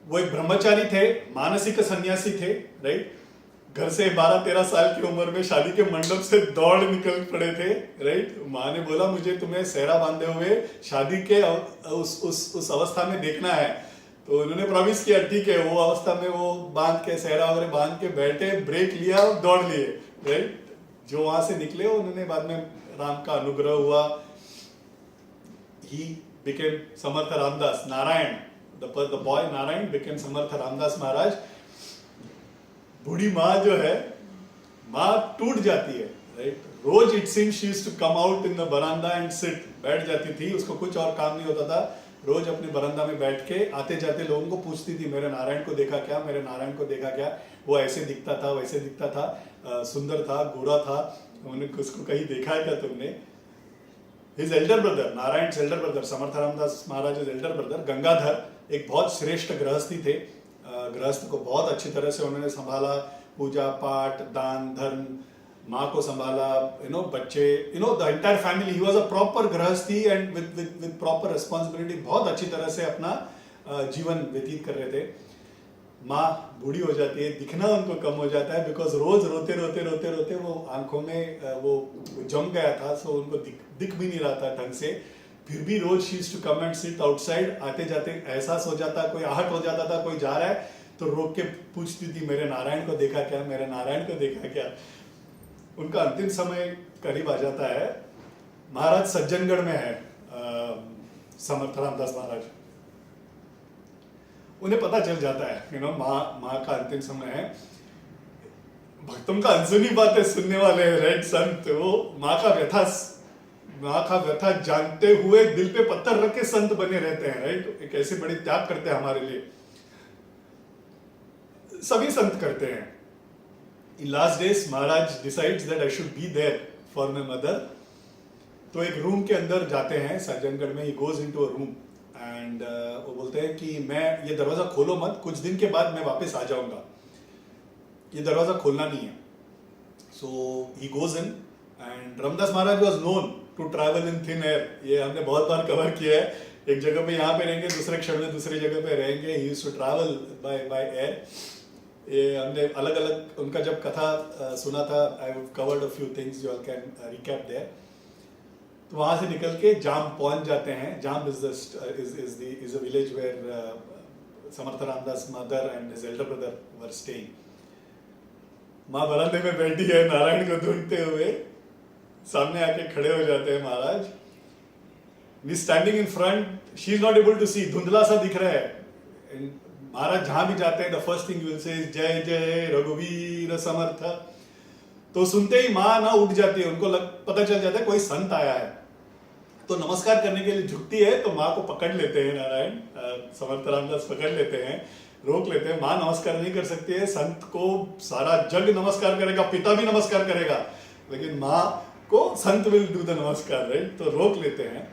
वो एक ब्रह्मचारी थे, मानसिक सन्यासी थे, राइट. घर से 12-13 साल की उम्र में शादी के मंडप से दौड़ निकल पड़े थे, राइट. माँ ने बोला मुझे तुम्हें सेहरा बांधे हुए शादी के उस अवस्था में देखना है. तो उन्होंने प्रॉमिस किया ठीक है, वो अवस्था में वो बांध के सहरा वगैरह बांध के बैठे, ब्रेक लिया और दौड़ लिए, राइट। जो वहां से निकले उन्होंने बाद में राम का अनुग्रह हुआ, he became Samarth Ramdas Narayan, the boy Narayan became समर्थ रामदास महाराज। बूढ़ी माँ जो है, माँ टूट जाती है, राइट। रोज it seems she used to come out in the बरामदा एंड सिट, बैठ जाती थी, उसको कुछ और काम नहीं होता था, रोज अपने बरामदा में बैठ के आते जाते लोगों को पूछती थी मेरे नारायण को देखा क्या, मेरे नारायण को देखा क्या, वो ऐसे दिखता था, वैसे दिखता था, सुंदर था, गोरा था, उन्होंने उसको कहीं देखा है क्या तुमने। His elder brother, Narayan elder brother, Samarth Ramdas Maharaj elder brother Gangadhar एक बहुत श्रेष्ठ गृहस्थी थे, गृहस्थ को बहुत अच्छी तरह से उन्होंने संभाला, पूजा पाठ दान धर्म, माँ को संभाला, बच्चे, the entire family, he was a proper गृहस्थी एंड विद प्रॉपर रिस्पॉन्सिबिलिटी, बहुत अच्छी तरह से अपना जीवन व्यतीत कर रहे थे। माँ बूढ़ी हो जाती है, दिखना उनको कम हो जाता है, बिकॉज रोज रोते रोते रोते रोते वो आंखों में वो जम गया था, सो उनको दिख भी नहीं रहा था ढंग से। फिर भी रोज she used to come and sit outside, आते जाते एहसास हो जाता, कोई आहट हो जाता था, कोई जा रहा है तो रोक के पूछती थी मेरे नारायण को देखा क्या, मेरे नारायण को देखा क्या। उनका अंतिम समय करीब आ जाता है, महाराज सज्जनगढ़ में है समर्थ रामदास महाराज, उन्हें पता चल जाता है माँ का अंतिम समय है। भक्तों का अनसुनी बातें सुनने वाले हैं, राइट संत, वो माँ का व्यथा जानते हुए दिल पे पत्थर रख के संत बने रहते हैं, राइट। एक ऐसे बड़े त्याग करते हैं हमारे लिए, सभी संत करते हैं। इन लास्ट डेज महाराज decides that I should be there for my mother, तो एक रूम के अंदर जाते हैं सज्जनगढ़ में, he goes into a room and वो बोलते हैं कि मैं ये दरवाजा खोलो मत, कुछ दिन के बाद मैं वापस आ जाऊंगा, ये दरवाजा खोलना नहीं है। So he goes in and Ramdas Maharaj was known to travel in thin air, ये हमने बहुत बार कवर किया है, एक जगह पे यहाँ पे रहेंगे, दूसरे क्षण में दूसरी जगह पे रहेंगे, he used to travel by air. ये हमने अलग अलग उनका जब कथा सुना था, I have covered a few things, you all can recap there. तो वहां से निकल के जाम पहुंच जाते हैं। Jamb is a village where Samarth Ramdas mother and his elder brother were staying. माँ बरामदे में बैठी है नारायण को ढूंढते हुए, सामने आके खड़े हो जाते हैं Maharaj. We standing in front, she is not able to see, धुंधला सा दिख रहा है। महाराज जहां भी जाते हैं the first thing will say जय जय रघुवीर समर्थ। तो सुनते ही माँ ना उठ जाती है, उनको पता चल जाता है कोई संत आया है, तो नमस्कार करने के लिए झुकती है, तो माँ को पकड़ लेते हैं नारायण, समर्थ रामदास पकड़ लेते हैं, रोक लेते हैं। माँ नमस्कार नहीं कर सकती है, संत को सारा जग नमस्कार करेगा, पिता भी नमस्कार करेगा, लेकिन माँ को संत विल डू द नमस्कार, राइट। तो रोक लेते हैं।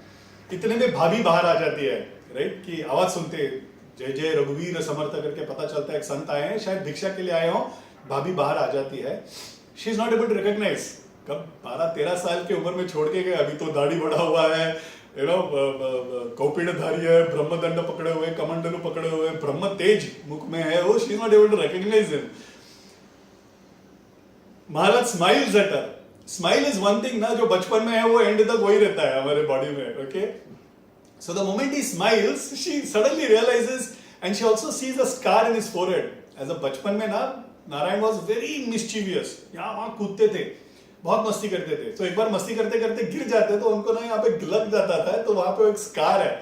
इतने में भाभी बाहर आ जाती है, राइट, की आवाज सुनते जय जय रघुवीर समर्थ करके पता चलता है एक संत आए हैं, शायद भिक्षा के लिए आए हो। भाभी बाहर आ जाती है, she is not able to recognise, कब 12-13 साल की उम्र में छोड़ के गए, अभी तो दाढ़ी बढ़ा हुआ है, कौपीनधारी है, ब्रह्मदंड पकड़े हुए, कमंडलू पकड़े हुए, ब्रह्म तेज मुख में है वो, she is not able to recognise him. Maharaj smiles at her. Smile is one thing ना, जो बचपन में है वो एंड तक वही रहता है हमारे बॉडी में, okay. So the moment he smiles, she suddenly realizes, and she also sees a scar in his forehead. As a बचपन में ना, नारायण was very mischievous, यहाँ वहाँ कूदते थे, बहुत मस्ती करते थे। तो एक बार मस्ती करते करते गिर जाते तो उनको ना यहाँ पे लग जाता था, तो वहाँ पे एक स्कार है।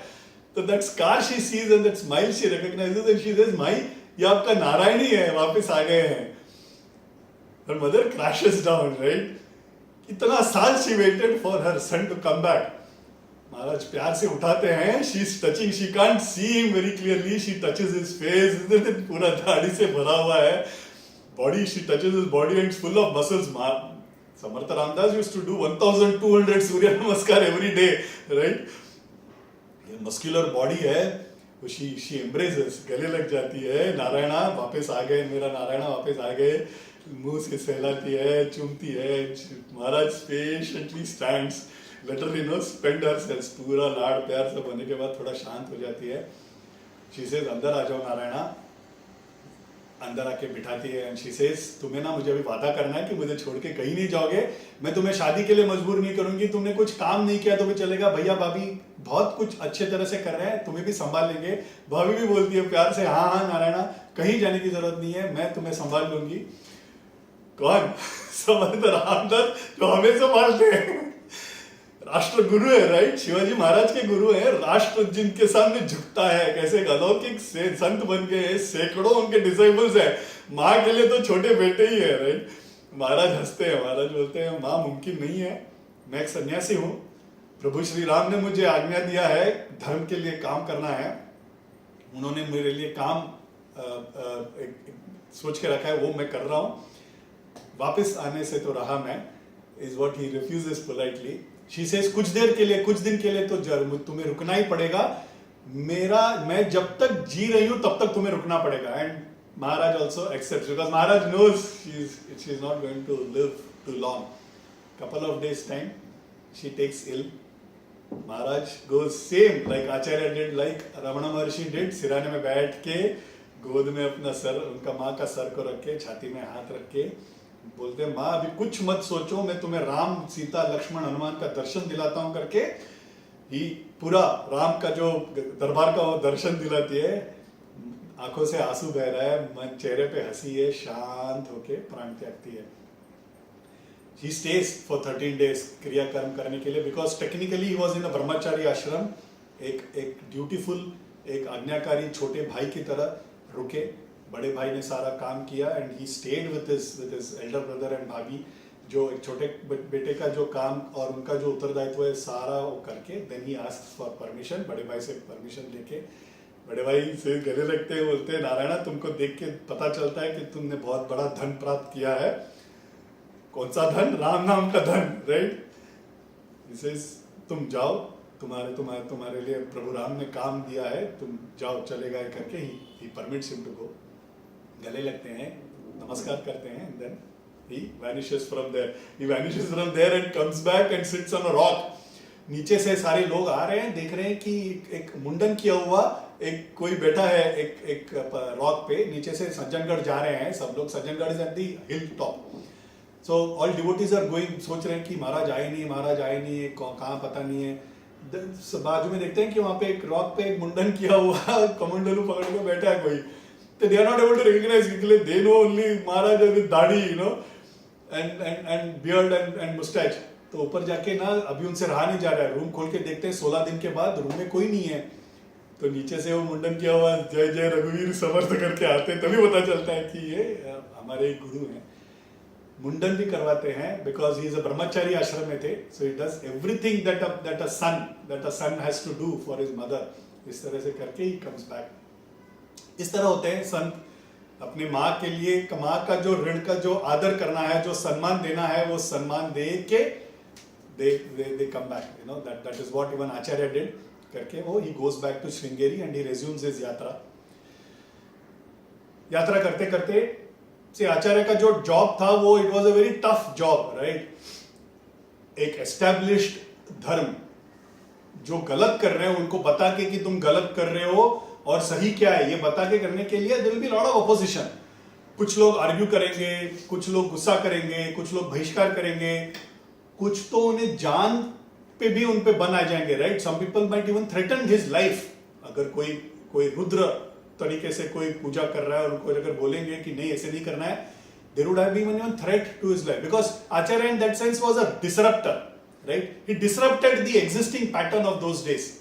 तो that scar she sees and that smile she recognizes and she says, "माई, ये आपका नारायण ही है, वापस आ गए हैं." Her mother crashes down, right? इतना साल she waited for her son to come back. महाराज प्यार से उठाते हैं, she is touching, she can't see him very clearly, she touches his face, पूरा दाढ़ी से भरा हुआ है body, she touches his body and full of muscles. Samarth Ramdas used to do 1200 surya namaskar every day, right. ये मस्कुलर बॉडी है, शी एम्ब्रेसेस, गले लग जाती है, नारायणा वापस आ गए, मेरा नारायणा वापस आ गए, मुंह से सहलाती है, चूमती है। Maharaj patiently stands, let her spend herself, पूरा लाड़ प्यार सब होने के बाद थोड़ा शांत हो जाती है। शी सेज, अंदर आ जाओ नारायणा। अंदर आके बिठाती है एंड शी सेज, तुम्हें ना मुझे अभी वादा करना है कि मुझे छोड़ के कहीं नहीं जाओगे, मैं तुम्हें शादी के लिए मजबूर नहीं करूंगी, तुमने कुछ काम नहीं किया तो भी चलेगा, भैया भाभी बहुत कुछ अच्छे तरह से कर रहे हैं, तुम्हें भी संभाल लेंगे। भाभी भी बोलती है प्यार से, हाँ हाँ नारायणा, कहीं जाने की जरूरत नहीं है, मैं तुम्हें संभाल लूंगी। कौन? समर्थ रामदास, जो हमें संभालते हैं। राष्ट्र गुरु है, राइट? शिवाजी महाराज के गुरु है, राष्ट्र जिनके सामने झुकता है, कैसे अलौकिक से संत बन गए, सैकड़ों उनके डिसाइबल्स है। माँ के लिए तो छोटे बेटे ही है, राइट? महाराज हंसते हैं, महाराज बोलते हैं माँ मुमकिन नहीं है, मैं एक सन्यासी हूँ, प्रभु श्री राम ने मुझे आज्ञा दिया है, धर्म के लिए काम करना है, उन्होंने मेरे लिए काम सोच के रखा है, वो मैं कर रहा हूँ, वापस आने से तो रहा मैं, is what he refuses politely. She says कुछ देर के लिए, कुछ दिन के लिए तो तुम्हें रुकना ही पड़ेगा, मैं जब तक जी रही हूं तब तक तुम्हें रुकना पड़ेगा। And Maharaj also accept, because Maharaj knows she is not going to live too long. Couple of days time she takes ill, Maharaj goes same like Acharya did, like Ramana Maharshi did, सिराने में बैठ के गोद में अपना सर, उनका माँ का सर को रख के, छाती में हाथ रख के बोलते हैं माँ अभी कुछ मत सोचो, मैं तुम्हें राम सीता लक्ष्मण हनुमान का दर्शन दिलाता हूं करके ही पूरा राम का जो दरबार का वो दर्शन दिलाती है। आंखों से आंसू बह रहा है, मन चेहरे पे हंसी है, शांत होके प्राण त्यागती है। He stays for 13 days क्रियाकर्म करने के लिए, because technically he was in a ब्रह्मचारी आश्रम, एक ड्यूटीफुल, एक आज्ञाकारी छोटे भाई की तरह रुके, बड़े भाई ने सारा काम किया, and he stayed with his elder brother and भाभी, जो एक छोटे बेटे का जो काम और उनका जो उत्तरदायित्व है सारा वो करके, then he asked for permission, बड़े भाई से परमिशन लेके, बड़े भाई से गले लगते हैं, बोलते हैं नारायणा तुमको देख के पता चलता है कि तुमने बहुत बड़ा धन प्राप्त किया है। कौन सा धन? राम नाम का धन, राइट? तुम जाओ, तुम्हारे लिए प्रभु राम ने काम दिया है, तुम जाओ, चले गए करके ही परमिट्स हिम टू गो। गले लगते हैं, नमस्कार करते हैं, and then he vanishes from there. He vanishes from there and comes back and sits on a rock. नीचे से सारे लोग आ रहे हैं, देख रहे हैं कि एक मुंडन किया हुआ एक कोई बैठा है एक रॉक पे, नीचे से सज्जनगढ़ जा रहे हैं सब लोग। Sajjangad is at the hill top, so all devotees are going, सोच रहे हैं कि महाराज आए नहीं, कहाँ पता नहीं है। बाजू में देखते हैं कि वहां पे एक रॉक पे एक मुंडन किया हुआ कमंडलू पकड़ के बैठा है कोई, तो they are not able to recognise, they know only Maharaj with dadhi, you know, and beard and moustache. तो ऊपर जाके ना अभी उनसे रहा नहीं जा रहा है, रूम खोल के देखते हैं 16 दिन के बाद रूम में कोई नहीं है, तो नीचे से वो मुंडन किया हुआ जय जय रघुवीर समर्थ करके आते हैं, तभी पता चलता है कि ये हमारे एक गुरु हैं। मुंडन भी करवाते हैं बिकॉज ही इज अ ब्रह्मचारी आश्रम में थे, so he does everything that a son has to do for his mother. इस तरह से करके ही कम्स बैक। इस तरह होते हैं संत, अपने माँ के लिए, माँ का जो ऋण का जो आदर करना है, जो सम्मान देना है, वो सम्मान दे के they come back, you know, that is what even Acharya did करके वो he goes back to Sringeri and he resumes his यात्रा करते करते से आचार्य का जो जॉब था वो it was a very tough job, right? एक established धर्म, जो गलत कर रहे हैं उनको बता के कि तुम गलत कर रहे हो और सही क्या है ये बता के करने के लिए there will be lot of opposition. कुछ लोग आर्ग्यू करेंगे, कुछ लोग गुस्सा करेंगे, कुछ लोग बहिष्कार करेंगे, कुछ तो उन्हें जान पे भी उन पे बन आ जाएंगे, right? Some people might even threaten his life. अगर कोई रुद्र तरीके से कोई पूजा कर रहा है और उनको अगर बोलेंगे कि नहीं ऐसे नहीं करना है, there would have been even threat to his life, because Acharya in that sense was a disruptor, right? He disrupted the existing pattern of those days.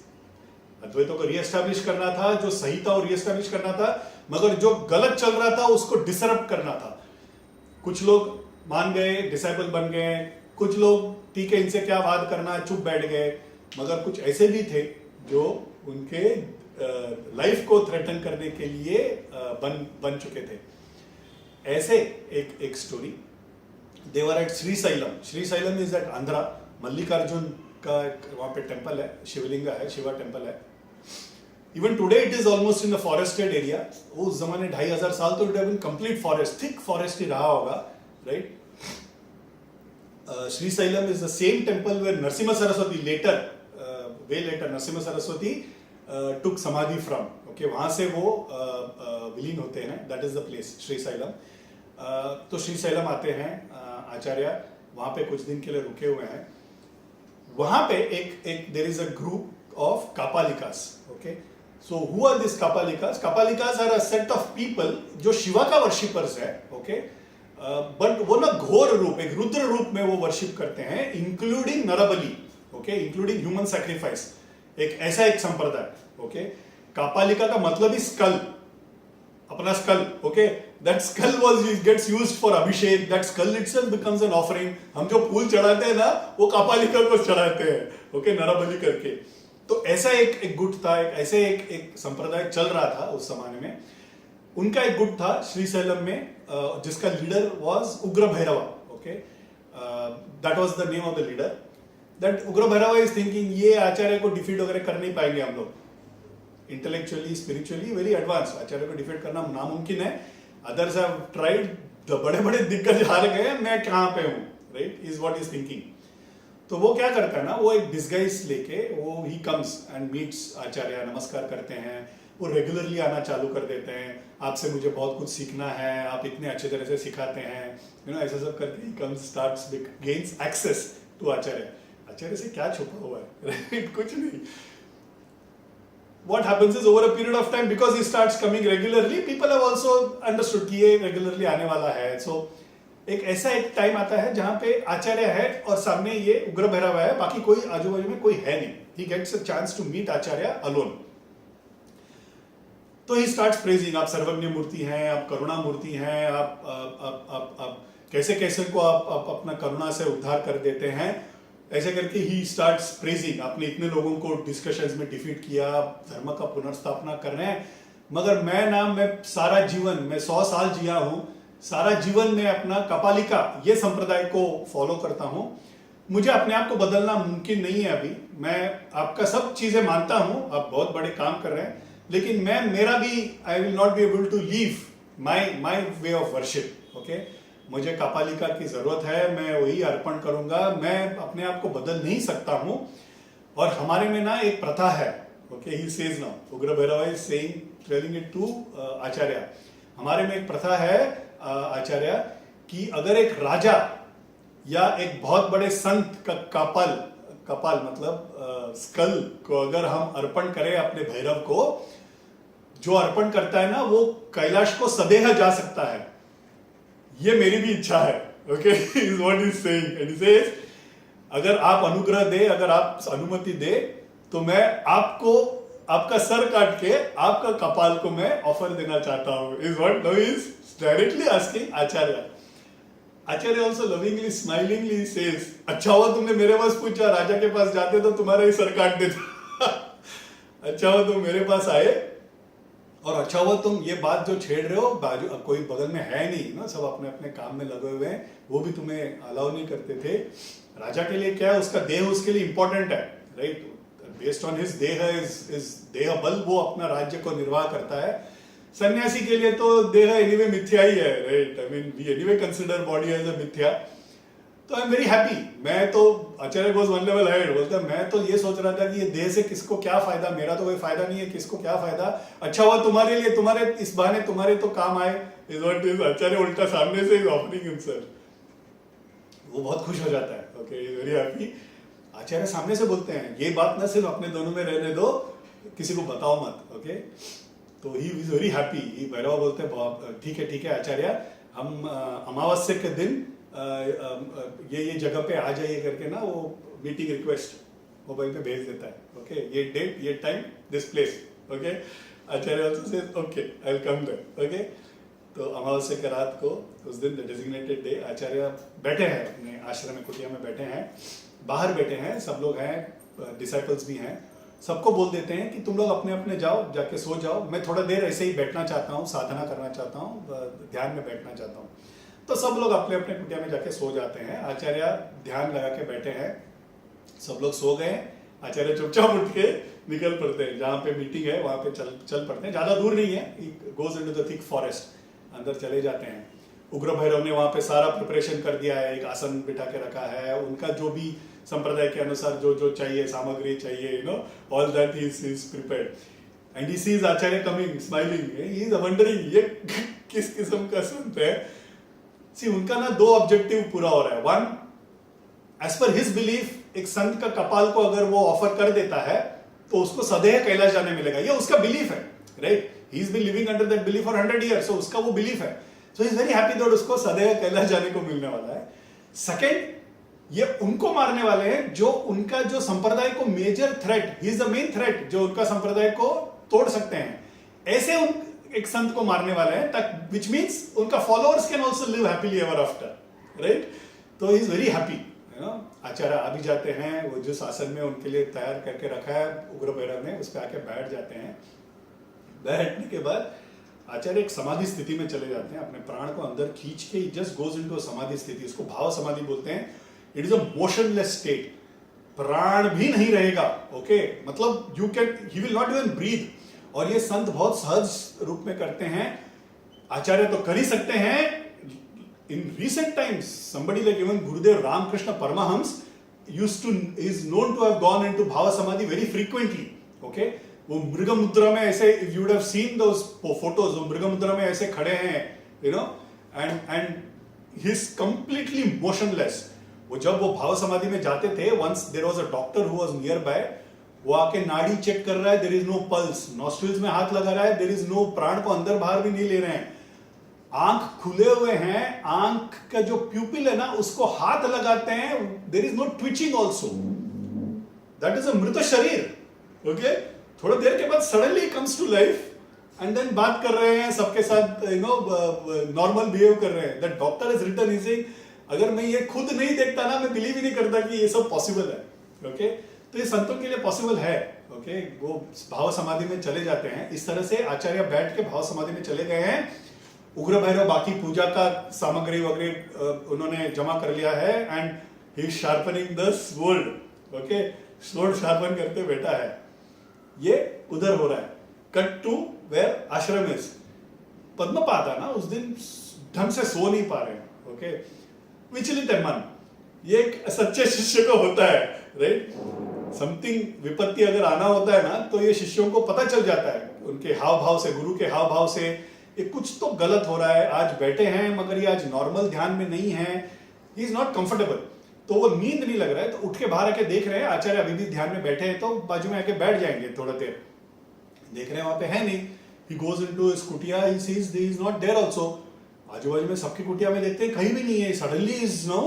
अद्वैतों को रीएस्टैब्लिश करना था, जो सही था वो रीएस्टैब्लिश करना था, मगर जो गलत चल रहा था उसको डिसरप्ट करना था। कुछ लोग मान गए, डिसाइपल बन गए, कुछ लोग ठीक है इनसे क्या बात करना, चुप बैठ गए, मगर कुछ ऐसे भी थे जो उनके लाइफ को थ्रेटन करने के लिए बन चुके थे। ऐसे एक story, they were at Srisailam is at Andhra. Mallikarjun का वहां पे टेम्पल है, शिवलिंग है, शिवा टेम्पल है। Even today it is almost in a forested area. उस जमाने 2500 साल तो it have been complete forest, thick forest ही रहा होगा, right? Srisailam is the same temple where Narasimha Saraswati way later Narasimha Saraswati took samadhi from. Okay, वहां से वो विलीन होते हैं, that is the place, Srisailam. तो श्रीशैलम आते हैं आचार्य, वहां पे कुछ दिन के लिए रुके हुए हैं। वहां पे एक there is a group of Kapalikas. Okay, so who are these Kapalikas? Kapalikas are a set of people जो शिवा का वर्शिपर्स है. Okay, बट वो ना घोर रूप, एक रुद्र रूप में वो वर्शिप करते हैं, including narbali. Okay, including human sacrifice. एक ऐसा एक संप्रदाय. ओके, कापालिका का मतलब ही स्कल, अपना skull. Okay, that skull was gets used for abhishek. That skull itself becomes an offering. हम जो फूल चढ़ाते हैं ना, वो कापालिका को चढ़ाते हैं. ओके, नरबली करके. तो ऐसा एक गुट था, एक ऐसे एक संप्रदाय चल रहा था उस जमाने में. उनका एक गुट था श्रीशैलम में, जिसका leader was Ugra Bhairava. Okay, that was the name of the leader. That Ugra Bhairava is thinking ये आचार्य को डिफीट वगैरह कर नहीं पाएंगे हम लोग. Intellectually spiritually very advance. Acharya को डिफीट करना नामुमकिन है. अदर्स हैव ट्राइड, बड़े बड़े दिग्गज हार गए, मैं कहां पे हूं. Right, is what is thinking. तो वो क्या करता है ना, वो एक डिस्गाइज लेके वो ही कम्स एंड मीट्स आचार्य, नमस्कार करते हैं. वो रेगुलरली आना चालू कर देते हैं. आपसे मुझे बहुत कुछ सीखना है, आप इतने अच्छे तरह से सिखाते हैं, यू नो, ऐसा सब करके ही comes, starts, gains access to Acharya. Acharya से क्या छुपा हुआ है? कुछ नहीं. What happens is over a period of time, because he starts coming regularly, people have also understood कि ये रेगुलरली आने वाला है. So एक ऐसा एक टाइम आता है जहां पे आचार्य है और सामने ये उग्र भैरव है, बाकी कोई आजू बाजू में कोई है नहीं. He gets a chance to meet Acharya alone. तो ही स्टार्ट्स प्रेजिंग, आप सर्वज्ञ मूर्ति हैं, आप करुणा मूर्ति हैं, आप कैसे कैसे को आप अपना करुणा से उद्धार कर देते हैं. ऐसे करके ही स्टार्ट्स प्रेजिंग. आपने इतने लोगों को डिस्कशंस में डिफीट किया, धर्म का पुनर्स्थापना कर रहे हैं, मगर मैं सारा जीवन, मैं 100 साल जिया हूं, सारा जीवन में अपना कपालिका ये संप्रदाय को फॉलो करता हूं. मुझे अपने आप को बदलना मुमकिन नहीं है अभी. मैं आपका सब चीजें मानता हूं, आप बहुत बड़े काम कर रहे हैं, लेकिन मेरा भी, I will not be able to leave my way of worship. Okay, मुझे कापालिका की जरूरत है, मैं वही अर्पण करूंगा, मैं अपने आप को बदल नहीं सकता हूं. और हमारे में ना एक प्रथा है. Okay, he says now, Ugra Bhairava is saying, telling it to Acharya. हमारे में एक प्रथा है आचार्य कि अगर एक राजा या एक बहुत बड़े संत का कपाल मतलब स्कल को अगर हम अर्पण करें अपने भैरव को, जो अर्पण करता है ना वो कैलाश को सदेह जा सकता है. ये मेरी भी इच्छा है. Okay, is what is saying. And he says, अगर आप अनुग्रह दे, अगर आप अनुमति दे, तो मैं आपको, आपका सर काट के आपका कपाल को मैं ऑफर देना चाहता हूं. Is what now is directly asking Acharya. Acharya also lovingly smilingly says, अच्छा हुआ तुमने मेरे पास पूछा, राजा के पास जाते तो तुम्हारा ही सर काट देता. अच्छा हुआ तुम मेरे पास आए, और अच्छा हुआ तुम ये बात जो छेड़ रहे हो, बाजू कोई बगल में है नहीं ना, सब अपने अपने काम में लगे हुए हैं, वो भी तुम्हें अलाउ नहीं करते थे. राजा के लिए क्या है, उसका देह उसके लिए इंपॉर्टेंट है. राइट, बेस्ड ऑन हिज देह, इज देह बल वो अपना राज्य को निर्वाह करता है. सन्यासी के लिए तो देह एनीवे मिथ्या ही है. Right, I mean we anyway consider body as a मिथ्या. तो आई एम वेरी हैप्पी. मैं तो, Acharya goes one level head, बोलता मैं तो ये सोच रहा था कि ये देह से किसको क्या फायदा, मेरा तो कोई फायदा नहीं है, किसको क्या फायदा. अच्छा हुआ तुम्हारे लिए, तुम्हारे इस बहाने तुम्हारे तो काम आए. इज व्हाट इज आचार्य उल्टा सामने से ऑफरिंग हिमसेल्फ. वो बहुत खुश हो जाता है. Okay, is very happy. Acharya सामने से बोलते हैं, ये बात ना सिर्फ अपने दोनों में रहने दो, किसी को बताओ मत. ओके, तो he is very happy. Bhairav बोलते हैं, ठीक है आचार्य, हम अमावस्या के दिन ये जगह पे आ जाइए करके ना वो मीटिंग रिक्वेस्ट मोबाइल पे भेज देता है. ओके, ये डेट, ये time, this place. Okay, Acharya also says okay, I will come there. Okay, तो अमावस्या के रात को उस दिन द डेजिग्नेटेड डे, आचार्य बैठे हैं अपने आश्रम में, कुटिया में बैठे हैं, बाहर बैठे हैं, सब लोग हैं, डिसाइपल्स भी हैं. सबको बोल देते हैं कि तुम लोग अपने अपने जाओ, जाके सो जाओ, मैं थोड़ा देर ऐसे ही बैठना चाहता हूँ, साधना करना चाहता हूँ, ध्यान में बैठना चाहता हूँ. तो सब लोग अपने अपने कुटिया में जाके सो जाते हैं. आचार्य ध्यान लगा के बैठे हैं, सब लोग सो गए. आचार्य चुपचाप उठ के निकल पड़ते हैं, जहाँ पे मीटिंग है वहां पे चल पड़ते हैं. ज्यादा दूर नहीं है, goes into the thick forest, अंदर चले जाते हैं. उग्र भैरव ने वहां पे सारा प्रिपरेशन कर दिया है, एक आसन बिठा के रखा है, उनका जो भी संप्रदाय के अनुसार जो जो चाहिए, सामग्री चाहिए, you know, all that he is prepared. And he sees Acharya coming smiling. He is wondering ये किस किस्म का संत है. सी, उनका ना दो ऑब्जेक्टिव पूरा हो रहा है. One, as per his belief, एक संत का कपाल को अगर वो ऑफर कर देता है तो उसको सदैव कैलाश जाने मिलेगा, ये उसका बिलीफ है, right? He is been living under that belief for 100 years, so उसका वो बिलीफ है, so is very happy that उसको सदैव कैलाश जाने को मिलने वाला है। सेकेंड, ये उनको मारने वाले हैं जो उनका जो संप्रदाय को major threat, he is the main threat, जो उनका संप्रदाय को तोड़ सकते हैं, ऐसे एक संत को मारने वाले हैं, तक विच मीन्स उनका followers can also live happily ever after, right? तो he is very happy, you know. Acharya आ भी जाते हैं, वो जिस आसन में उनके लिए तैयार करके रखा है उग्र भैरव ने, उस पर आके बैठ जाते हैं। बैठने के बाद आचार्य एक समाधि स्थिति में चले जाते हैं, अपने प्राण को अंदर खींच के जस्ट गोज इनटू समाधि स्थिति, इसको भाव समाधि बोलते हैं। It is a motionless state, प्राण भी नहीं रहेगा, ओके, मतलब you can, he will not even breathe. और ये संत बहुत सहज रूप में करते हैं, आचार्य तो कर ही सकते हैं। In recent times, somebody like even Gurudev Ramakrishna Paramahamsa is known to have gone into Bhava Samadhi very frequently. Okay? वो मृग मुद्रा में ऐसे, if you would have seen those photos, वो मृग मुद्रा में ऐसे खड़े हैं, you know, and he's completely motionless. वो जब वो भाव समाधि में जाते थे, once there was a doctor who was nearby, वो आके नाड़ी चेक कर रहा है, there is no pulse, nostrils में हाथ लगा रहा है, there is no, प्राण को अंदर बाहर भी नहीं ले रहे हैं, आंख खुले हुए हैं, आंख का जो प्यूपिल है ना उसको हाथ लगाते हैं, there is no twitching also, that is a मृत शरीर, ओके। थोड़ा देर के बाद suddenly comes to life and then बात कर रहे हैं सबके साथ, यू नो, नॉर्मल बिहेव कर रहे हैं। That doctor is written, is saying अगर मैं ये खुद नहीं देखता ना, मैं बिलीव ही नहीं करता कि ये सब पॉसिबल है, ओके। तो ये संतों के लिए पॉसिबल है, ओके। वो भाव समाधि में चले जाते हैं। इस तरह से आचार्य बैठ के भाव समाधि में चले गए हैं। उग्र भैरव बाकी पूजा का सामग्री वगैरह उन्होंने जमा कर लिया है, and he is sharpening the sword, okay. Sword sharpen करते बैठा है। ये उधर हो रहा है। कट टू वेयर आश्रम इज। पद्मपाद ना उस दिन ढंग से सो नहीं पा रहे, ओके। विचलित है मन। ये एक सच्चे शिष्य को होता है, राइट। समथिंग विपत्ति अगर आना होता है ना, तो ये शिष्यों को पता चल जाता है उनके हाव भाव से, गुरु के हाव भाव से, ये कुछ तो गलत हो रहा है। आज बैठे हैं मगर ये आज नॉर्मल ध्यान में नहीं है, ही इज नॉट कंफर्टेबल। तो वो नींद नहीं लग रहा है, तो उठ के बाहर आके देख रहे हैं आचार्य अभी भी ध्यान में बैठे हैं, तो बाजू में आके बैठ जाएंगे थोड़ा देर। देख रहे हैं वहां पे है नहीं। ही गोज इनटू हिज कुटिया, he sees he is not there also. आजू बाजू में सबकी कुटिया में देखते हैं कहीं भी नहीं है। Suddenly is no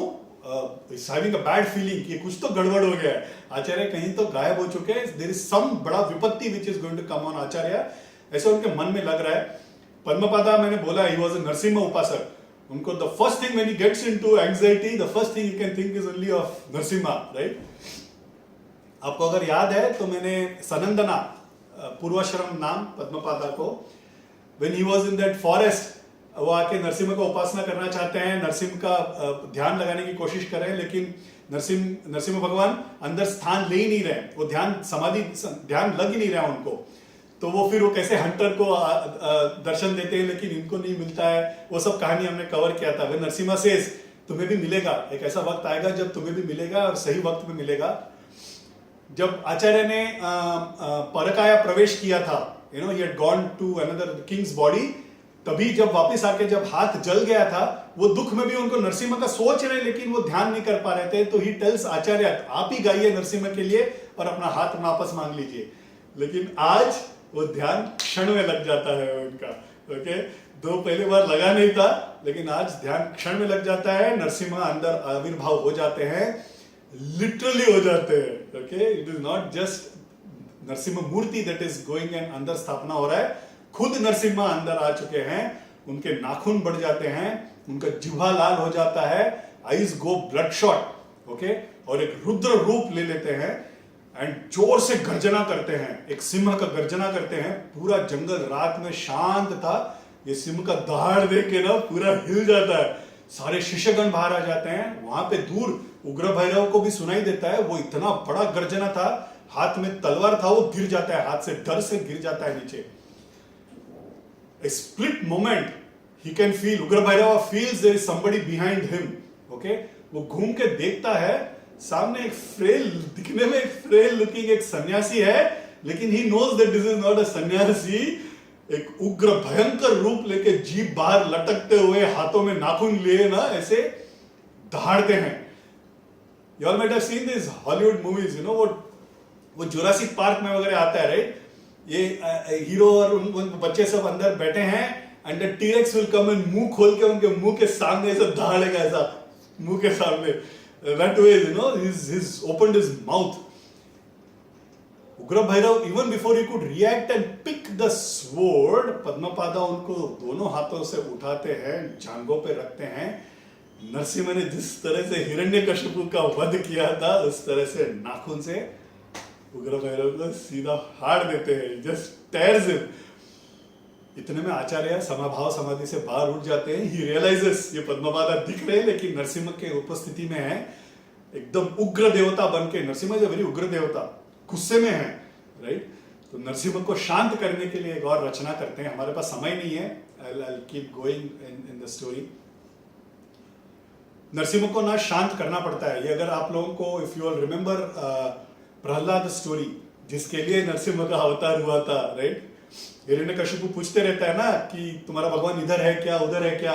is having a bad feeling कि कुछ तो गड़बड़ हो गया है, आचार्य कहीं तो गायब हो चुके हैं, देयर इज सम बड़ा विपत्ति which is going to come on Acharya, ऐसे उनके मन में लग रहा है। पद्मपादा मैंने बोला ही वाज अ नरसिम्हा उपासक। उनको the first thing when he gets into anxiety, the first thing he can think is only of Narasimha, right. आपको अगर याद है तो मैंने सनंदना पूर्वाश्रम नाम पद्मपादा को, when he was in that forest, वो आके नरसिम्हा का उपासना करना चाहते हैं, नरसिम्हा का ध्यान लगाने की कोशिश कर रहे हैं, लेकिन नरसिम्हा भगवान अंदर स्थान ले ही नहीं रहे, वो ध्यान समाधि ध्यान लग ही नहीं रहा उनको। तो वो फिर वो कैसे हंटर को दर्शन देते हैं लेकिन इनको नहीं मिलता है, वो सब कहानी हमने कवर किया था। वे नरसिम्हा सेज तुम्हें भी मिलेगा, एक ऐसा वक्त आएगा जब तुम्हें भी मिलेगा और सही वक्त में मिलेगा। जब आचार्य ने परकाया प्रवेश किया था, you know, he had gone to another king's body, तभी जब वापस आके जब हाथ जल गया था, वो दुख में भी उनको नरसिम्हा का सोच रहे लेकिन वो ध्यान नहीं कर पा रहे थे। तो ही टेल्स आचार्य आप ही गाइए नरसिम्हा के लिए और अपना हाथ वापस मांग लीजिए। लेकिन आज वो ध्यान क्षण में लग जाता है उनका, ओके। दो पहली बार लगा नहीं था, लेकिन आज ध्यान क्षण में लग जाता है। नरसिम्हा अंदर आविर्भाव हो जाते हैं, लिटरली हो जाते हैं, okay. It is not just Narasimha murti that is going and अंदर स्थापना हो रहा है, खुद नरसिम्हा अंदर आ चुके हैं। उनके नाखून बढ़ जाते हैं, उनका जिह्वा लाल हो जाता है, आईज गो ब्लड शॉट, ओके, और एक रुद्र रूप ले लेते हैं एंड जोर से गर्जना करते हैं, एक सिंह का गर्जना करते हैं। पूरा जंगल रात में शांत था, ये सिंह का दहाड़ देख के ना पूरा हिल जाता है, सारे शिष्यगण बाहर आ जाते हैं। वहां पे दूर उग्र भैरव को भी सुनाई देता है, वो इतना बड़ा गर्जना था, हाथ में तलवार था, वो गिर जाता है, हाथ से डर से गिर जाता है नीचे। A split moment he can feel, उग्र Bhairav feels there is somebody behind him, okay। वो घूम के देखता है, सामने एक फ्रेल, दिखने में एक फ्रेल लुकिंग एक सन्यासी है, लेकिन he knows that this is not a सन्यासी। एक उग्र भयंकर रूप लेके जीभ बाहर लटकते हुए, हाथों में नाखून लिए ना ऐसे दहाड़ते हैं। You all might have seen these Hollywood movies, you know, वो वो जुरासिक पार्क में वगैरह आता है, राइट? ये हीरो और उन बच्चे सब अंदर बैठे हैं and the T-Rex will come and मुंह खोल के उनके मुंह के सामने ऐसा दहाड़ेगा, ऐसा मुंह के सामने, that way, you know, he's opened his mouth. उग्र Bhairav even before he could react and pick the sword, पद्मपादा उनको दोनों हाथों से उठाते हैं, जांघों पे रखते हैं. नरसिम्हा ने जिस तरह से हिरण्यकशिपु का वध किया था, उस तरह से नाखून से उग्र भैरव को सीधा फाड़ देते हैं, just tears him. इतने में आचार्य समाभाव समाधि से बाहर उठ जाते हैं. He realizes ये पद्मपादा दिख रहे हैं लेकिन नरसिम्हा के उपस्थिति में है, एकदम उग्र देवता बन के. नरसिम्हा इज अ वेरी उग्र देवता, गुस्से में है, राइट? तो नरसिम्हा को शांत करने के लिए एक और रचना करते हैं. हमारे पास समय नहीं है, I'll keep going in the story. Narasimha को ना शांत करना पड़ता है. ये अगर आप लोगों को, if you all remember Prahlad story, जिसके लिए नरसिम्हा का अवतार हुआ था, राइट? हिरण्यकशिपु पूछते रहता है ना कि तुम्हारा भगवान इधर है क्या, उधर है क्या.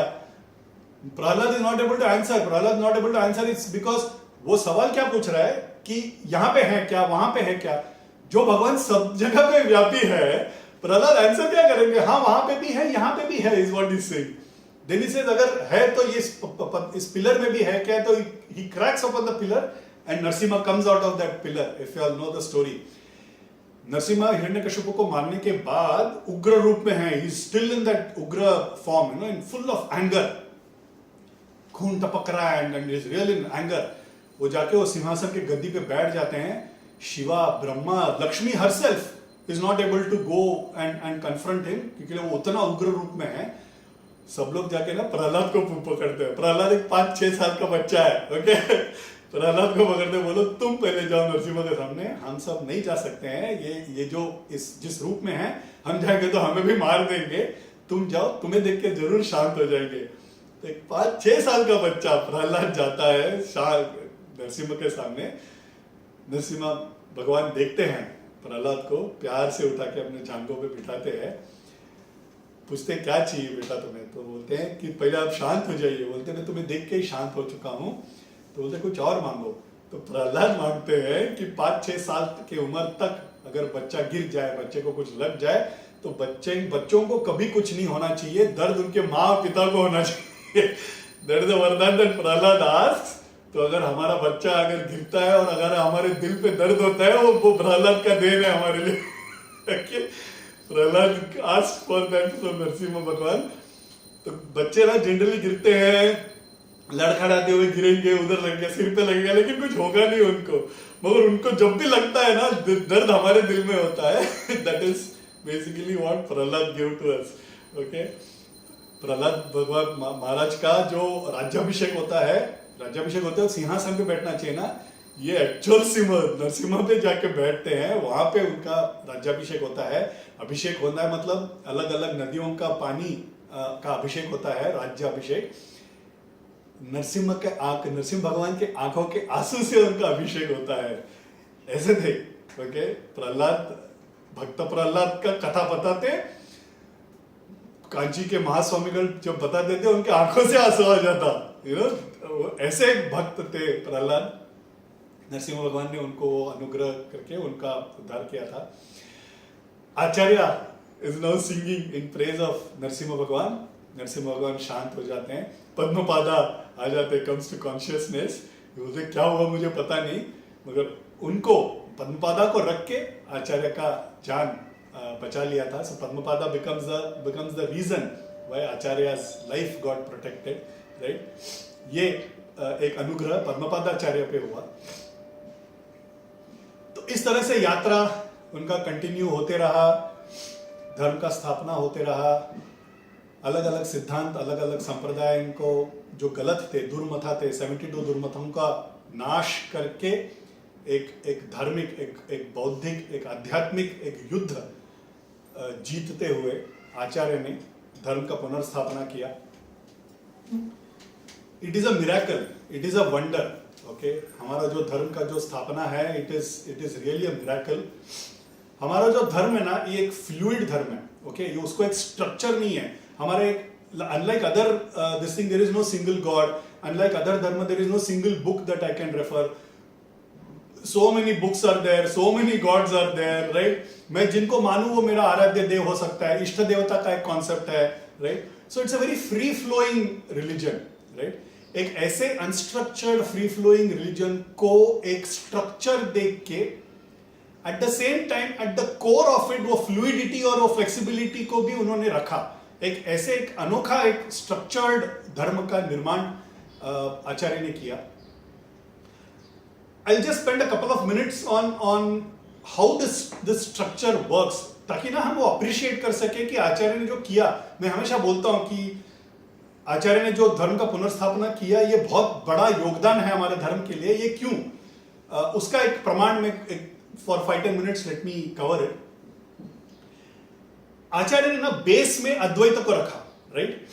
Prahlad is not able to answer. Prahlad not able to answer it's because वो सवाल क्या पूछ रहा है कि यहाँ पे है क्या, वहां पे है क्या. जो भगवान सब जगह पे व्यापी है, प्रहलाद आंसर क्या करेंगे? हाँ, वहां पे भी है, यहाँ पे भी है, is what is saying. Then he says अगर है तो ये इस पिलर में भी है क्या? तो he cracks open the pillar and Narasimha comes out of that pillar. If you all know the story, Narasimha Hiranyakashipu को मारने के बाद उग्र रूप में है. He is still in that ugra form, you know, in full of anger. खून टपक रहा है and is real in anger. वो जाके वो सिंहासन के गद्दी पे बैठ जाते हैं. Shiva, Brahma, Lakshmi herself is not able to go and confront him, क्योंकि वो उतना उग्र रूप में है. सब लोग जाके ना प्रहलाद को पकड़ते हैं. प्रहलाद एक 5-6 साल का बच्चा है, ओके? प्रहलाद को पकड़ते, बोलो तुम पहले जाओ नरसिम्हा के सामने, हम सब नहीं जा सकते हैं. ये जो जिस रूप में है, हम जाएंगे तो हमें भी मार देंगे. तुम जाओ, तुम्हें देख के जरूर शांत हो जाएंगे. तो एक 5-6 साल का बच्चा प्रहलाद जाता है नरसिम्हा के सामने. नरसिम्हा भगवान देखते हैं प्रहलाद को, प्यार से उठा के अपने जांघों पे बिठाते हैं. पूछते क्या चाहिए बेटा तुम्हें? तो बोलते हैं कि पहले आप शांत हो जाइए. बोलते मैं तुम्हें देख के ही शांत हो चुका हूँ. तो बोलते कुछ और मांगो. तो प्रहलाद मांगते हैं कि 5-6 साल की उम्र तक अगर बच्चा गिर जाए, बच्चे को कुछ लग जाए, तो बच्चों को कभी कुछ नहीं होना चाहिए. दर्द उनके माँ पिता को होना चाहिए. दैट इज द वरदान दैट प्रहलाद आस्क्स. तो अगर हमारा बच्चा अगर गिरता है और अगर हमारे दिल पे दर्द होता है, वो प्रहलाद का देन है हमारे लिए. Prahlad ask for that from Narasimha भगवान. तो बच्चे ना जनरली गिरते हैं, लड़खड़ाते हुए गिरेंगे, उधर लगेगा, सिर पे लगेगा, लेकिन कुछ होगा नहीं उनको. मगर उनको जब भी लगता है ना, दर्द हमारे दिल में होता है. That is basically what Prahlad give to us, okay? Prahlad भगवान महाराज का जो राज्याभिषेक होता है, सिंहासन पे बैठना चाहिए ना, ये एक्चुअल नरसिम्हा पे जाके बैठते हैं. वहां पे उनका राज्याभिषेक होता है. अभिषेक होता है मतलब अलग अलग नदियों का पानी का अभिषेक होता है, राज्याभिषेक. नरसिम्हा भगवान के आंखों के आंसू से उनका अभिषेक होता है. ऐसे थे, ओके? भक्त प्रहलाद का कथा बताते, कांची के महास्वामीगण जब बताते थे, उनके आंखों से आंसू आ जाता. यू नो, ऐसे एक भक्त थे प्रहलाद. नरसिम्हा भगवान ने उनको अनुग्रह करके उनका उद्धार किया था. Acharya is now singing in praise of Narasimha Bhagwan. Narasimha भगवान शांत हो जाते हैं. पद्मपादा आ जाते, कम्स टू कॉन्शियसनेस. बोलते क्या हुआ मुझे पता नहीं, मगर उनको पद्मपादा को रख के आचार्य का जान बचा लिया था. सो पद्मपादा becomes the reason why Acharya's life got protected, right? ये एक अनुग्रह पद्मपादाचार्य पे हुआ. तो इस तरह से यात्रा उनका कंटिन्यू होते रहा. धर्म का स्थापना होते रहा. अलग अलग सिद्धांत, अलग अलग संप्रदाय, इनको जो गलत थे, दुर्मता थे, 72 दुर्मतों का नाश करके एक धार्मिक, एक बौद्धिक, एक आध्यात्मिक, एक युद्ध जीतते हुए आचार्य ने धर्म का पुनर्स्थापना किया. It is a miracle, it is a wonder, okay? हमारा जो धर्म का जो स्थापना है, it is really a miracle. हमारा जो धर्म है ना, ये एक फ्लूइड धर्म है, ओके? ये उसको एक स्ट्रक्चर नहीं है. हमारे unlike other this thing, there is no single god. Unlike other dharma, there is no single book that I can refer. so many books are there, so many gods are there, right? मैं जिनको मानूं वो मेरा आराध्य देव हो सकता है, इष्ट देवता का एक कॉन्सेप्ट है, right? So it's a very free flowing religion, right? एक ऐसे अनस्ट्रक्चर्ड फ्री फ्लोइंग रिलीजन को एक स्ट्रक्चर देख के eight the same time at the core of it वो फ्लूइडिटी और वो फ्लेक्सिबिलिटी को भी उन्होंने रखा। एक ऐसे एक अनोखा एक स्ट्रक्चर्ड धर्म का निर्माण आचार्य ने किया। I'll just spend a couple of minutes on how this structure works, ताकि ना हम वो अप्रिशिएट कर सके कि आचार्य ने जो किया। मैं हमेशा बोलता हूं कि आचार्य ने जो धर्म का पुनर्स्थापना किया ये बहुत बड़ा योगदान है हमारे धर्म के लिए। ये क्यों? उसका एक प्रमाण में for 5-10 minutes let me cover it. Acharya ने ना बेस में अद्वैत को रखा, right?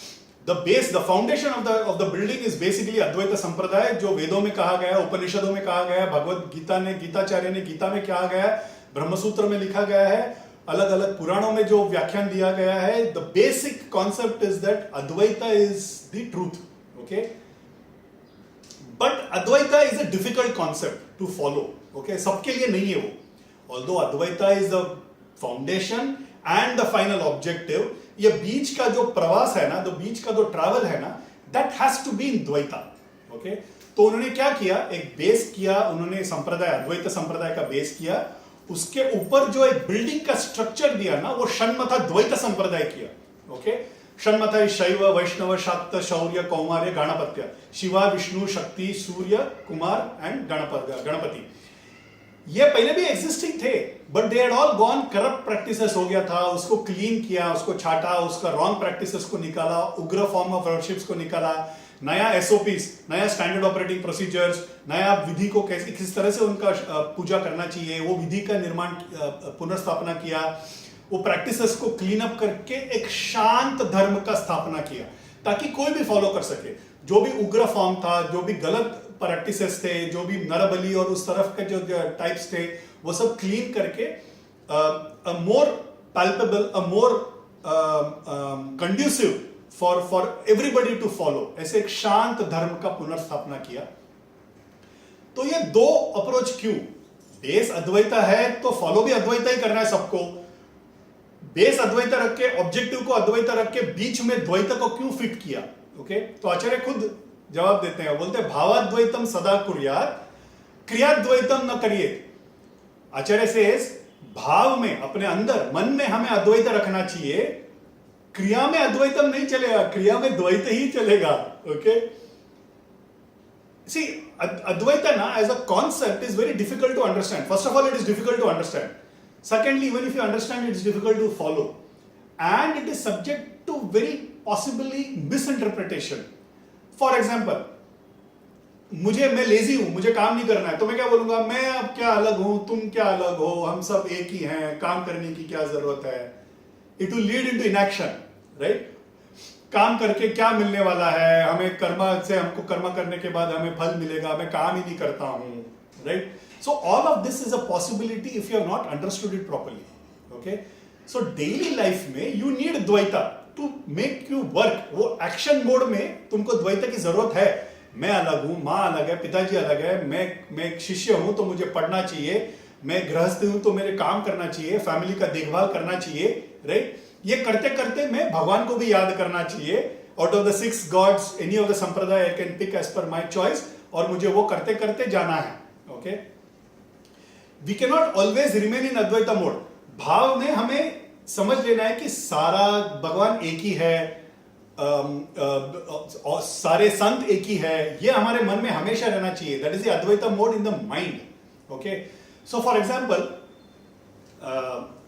The base, the foundation of the building is basically Advaita sampradaya, जो वेदों में कहा गया, उपनिषदों में कहा गया, भगवत गीता ने, गीताचार्य ने गीता में कहा गया, ब्रह्मसूत्र में लिखा गया है, अलग अलग पुराणों में जो व्याख्यान दिया गया है। The basic concept is that Advaita is the truth, okay? But Advaita is a difficult concept to follow, okay? सबके लिए नहीं है वो। Although Advaita is the foundation and the final objective, ये बीच का जो प्रवास है ना, तो बीच का जो ट्रैवल है ना, that has to be in Dvaita, okay? तो उन्होंने क्या किया, एक बेस किया उन्होंने, संप्रदाय, अद्वैत संप्रदाय का बेस किया। उसके ऊपर जो एक बिल्डिंग का स्ट्रक्चर दिया ना, वो षण्मथा द्वैत संप्रदाय किया, ओके? षण्मथा शैव वैष्णव शाक्त शौर्य कौमार्य गणपत्य, शिवा विष्णु शक्ति सूर्य कुमार एंड गणपति। ये पहले भी एग्जिस्टिंग थे, but they had all gone corrupt practices हो गया था, उसको क्लीन किया, उसको छाटा, उसका रॉन्ग प्रैक्टिसेस को निकाला, उग्र फॉर्म ऑफ वर्शिप्स को निकाला, नया एसओपीस, नया स्टैंडर्ड ऑपरेटिंग प्रोसीजर्स, नया विधि को कैसे किस तरह से उनका पूजा करना चाहिए, वो विधि का निर्माण, पुनर्स्थापना किया, वो प्रैक्टिसेस को क्लीन अप करके एक शांत धर्म का स्थापना किया, ताकि कोई भी फॉलो कर सके। जो भी उग्र फॉर्म था, जो भी गलत प्रैक्टिसेस थे, जो भी नरबली और उस तरफ के जो टाइप्स थे, वो सब क्लीन करके a more palpable, a more conducive for everybody to follow, ऐसे एक शांत धर्म का पुनर्स्थापना किया। तो ये दो अप्रोच क्यों? बेस अद्वैता है तो फॉलो भी अद्वैता ही करना है सबको। बेस अद्वैता रख के, ऑब्जेक्टिव को अद्वैता रख के, बीच में द्वैत को क्यों फिट किया? ओके, तो आचार्य खुद जवाब देते हैं, बोलते हैं भावाद्वैतम सदा कुर्यात क्रियाद्वैतम न करिए। आचार्य से भाव में, अपने अंदर मन में हमें अद्वैत रखना चाहिए, क्रिया में अद्वैतम नहीं चलेगा, क्रिया में द्वैत ही चलेगा। ओके, सी अद्वैता ना as a concept is very difficult to understand. First of all it is difficult to understand, secondly even if you understand it is difficult to follow, and it is subject to very possibly misinterpretation. For example, मैं lazy हूं, मुझे काम नहीं करना है, तो मैं क्या बोलूंगा, मैं अब क्या अलग हूं, तुम क्या अलग हो, हम सब एक ही हैं, काम करने की क्या जरूरत है। It will lead into inaction, right? काम करके क्या मिलने वाला है हमें, कर्म से हमको कर्म करने के बाद हमें फल मिलेगा, मैं काम ही नहीं करता हूं, right? So all of this is a possibility if you have not understood it properly. Okay? So daily life में you need Dvaita to make you work. वो action mode में तुमको द्वैता की जरूरत है। मैं अलग हूँ, माँ अलग है, पिताजी अलग है, मैं एक शिष्य हूँ तो मुझे पढ़ना चाहिए, मैं गृहस्थ हूँ तो मेरे काम करना चाहिए, फैमिली का देखभाल करना चाहिए, राइट? ये करते करते मैं भगवान को भी याद करना चाहिए। Out of the 6 gods, any of the संप्रदाय I can pick as per my choice, और मुझे वो करते करते जाना है। Okay, We cannot always remain in Advaita mode. भाव में हमें समझ लेना है कि सारा भगवान एक ही है, और सारे संत एक ही है, ये हमारे मन में हमेशा रहना चाहिए। That is the Advaita mode in the mind. Okay. So for example,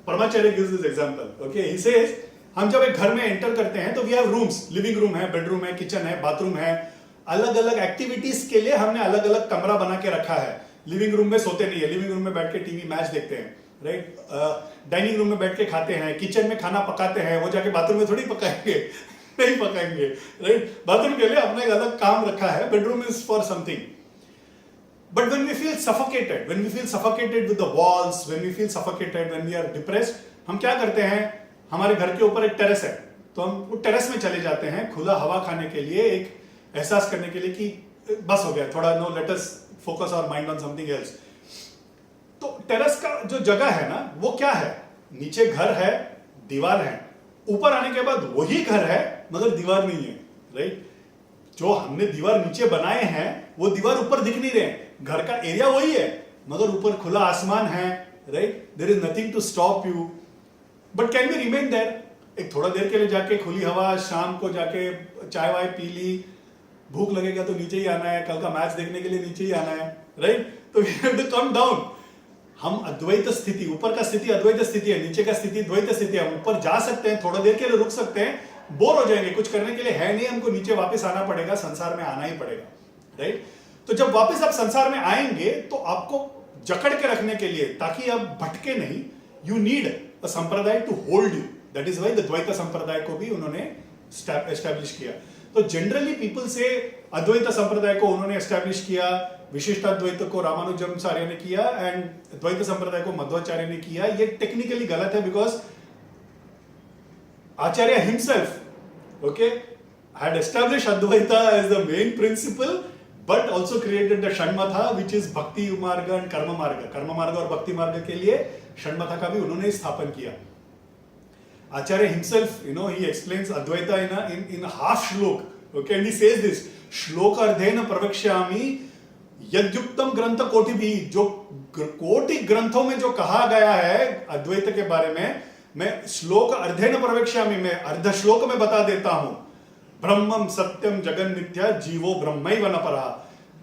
Paramacharya gives this example. Okay, he says, हम जब एक घर में एंटर करते हैं तो we have rooms, living room है, बेडरूम है, किचन है, बाथरूम है, अलग अलग एक्टिविटीज के लिए हमने अलग अलग कमरा बना के रखा है। लिविंग रूम में सोते नहीं है, लिविंग रूम में बैठ के टीवी मैच देखते हैं, राइट? डाइनिंग रूम में बैठ के खाते हैं, किचन में खाना पकाते हैं, वो जाके बाथरूम में थोड़ी पकाएंगे, नहीं पकाएंगे, राइट? बाथरूम के लिए अपना एक अलग काम रखा है, bedroom is for something. But when we feel suffocated with the walls, when we feel suffocated, when we are depressed, हम क्या करते हैं? हमारे घर के ऊपर एक टेरेस है, तो हम वो टेरेस में चले जाते हैं खुला हवा खाने के लिए, एक एहसास करने के लिए कि बस हो गया थोड़ा, no let us focus our mind on something else. Terrace का जो जगह है ना, वो क्या है? नीचे घर है, दीवार है, ऊपर आने के बाद वही घर है मगर दीवार नहीं है, राइट? जो हमने दीवार नीचे बनाए हैं वो दीवार ऊपर दिख नहीं रहे, घर का एरिया वही है मगर ऊपर खुला आसमान है, right? There is nothing to stop you, but can we remain there? एक थोड़ा देर के लिए जाके खुली हवा, शाम को जाके चाय वाय पी ली, भूख लगेगा तो नीचे ही आना है, कल का मैच देखने के लिए नीचे ही आना है, राइट? तो we have to come down. हम अद्वैत स्थिति, ऊपर का स्थिति अद्वैत स्थिति है, नीचे का स्थिति द्वैत स्थिति है। हम ऊपर जा सकते हैं, थोड़ा देर के लिए रुक सकते हैं, बोर हो जाएंगे, कुछ करने के लिए है नहीं, हमको नीचे वापस आना पड़ेगा, संसार में आना ही पड़ेगा, राइट? तो जब वापस आप संसार में आएंगे तो आपको जकड़ के रखने के लिए, ताकि आप भटके नहीं, you need a sampradaya to hold you. That is why the Dvaita sampradaya को भी उन्होंने एस्टैब्लिश किया। तो जनरली पीपल से अद्वैत संप्रदाय को उन्होंने एस्टैब्लिश किया, विशिष्टाद्वैत को रामानुजमाचार्य ने किया एंड द्वैत संप्रदाय को मध्वाचार्य ने किया। ये टेक्निकली गलत है because Acharya himself had established Advaita as the main principle, but also created the Shanmatha, which is Bhakti Marga and Karma Marga. Karma Marga और Bhakti Marga के लिए Shanmatha का भी उन्होंने स्थापन किया। Acharya himself, he explains Advaita in half shlok, okay, and he says this, श्लोकार्धेन प्रवक्ष्यामि यद्युक्तम ग्रंथ कोटि भी, जो कोटि ग्रंथों में जो कहा गया है अद्वैत के बारे में, मैं श्लोक अर्धेन प्रवक्ष्यामि, मैं अर्ध श्लोक में बता देता हूं। ब्रह्मम सत्यम जगन मिथ्या जीवो ब्रह्मैव न परः,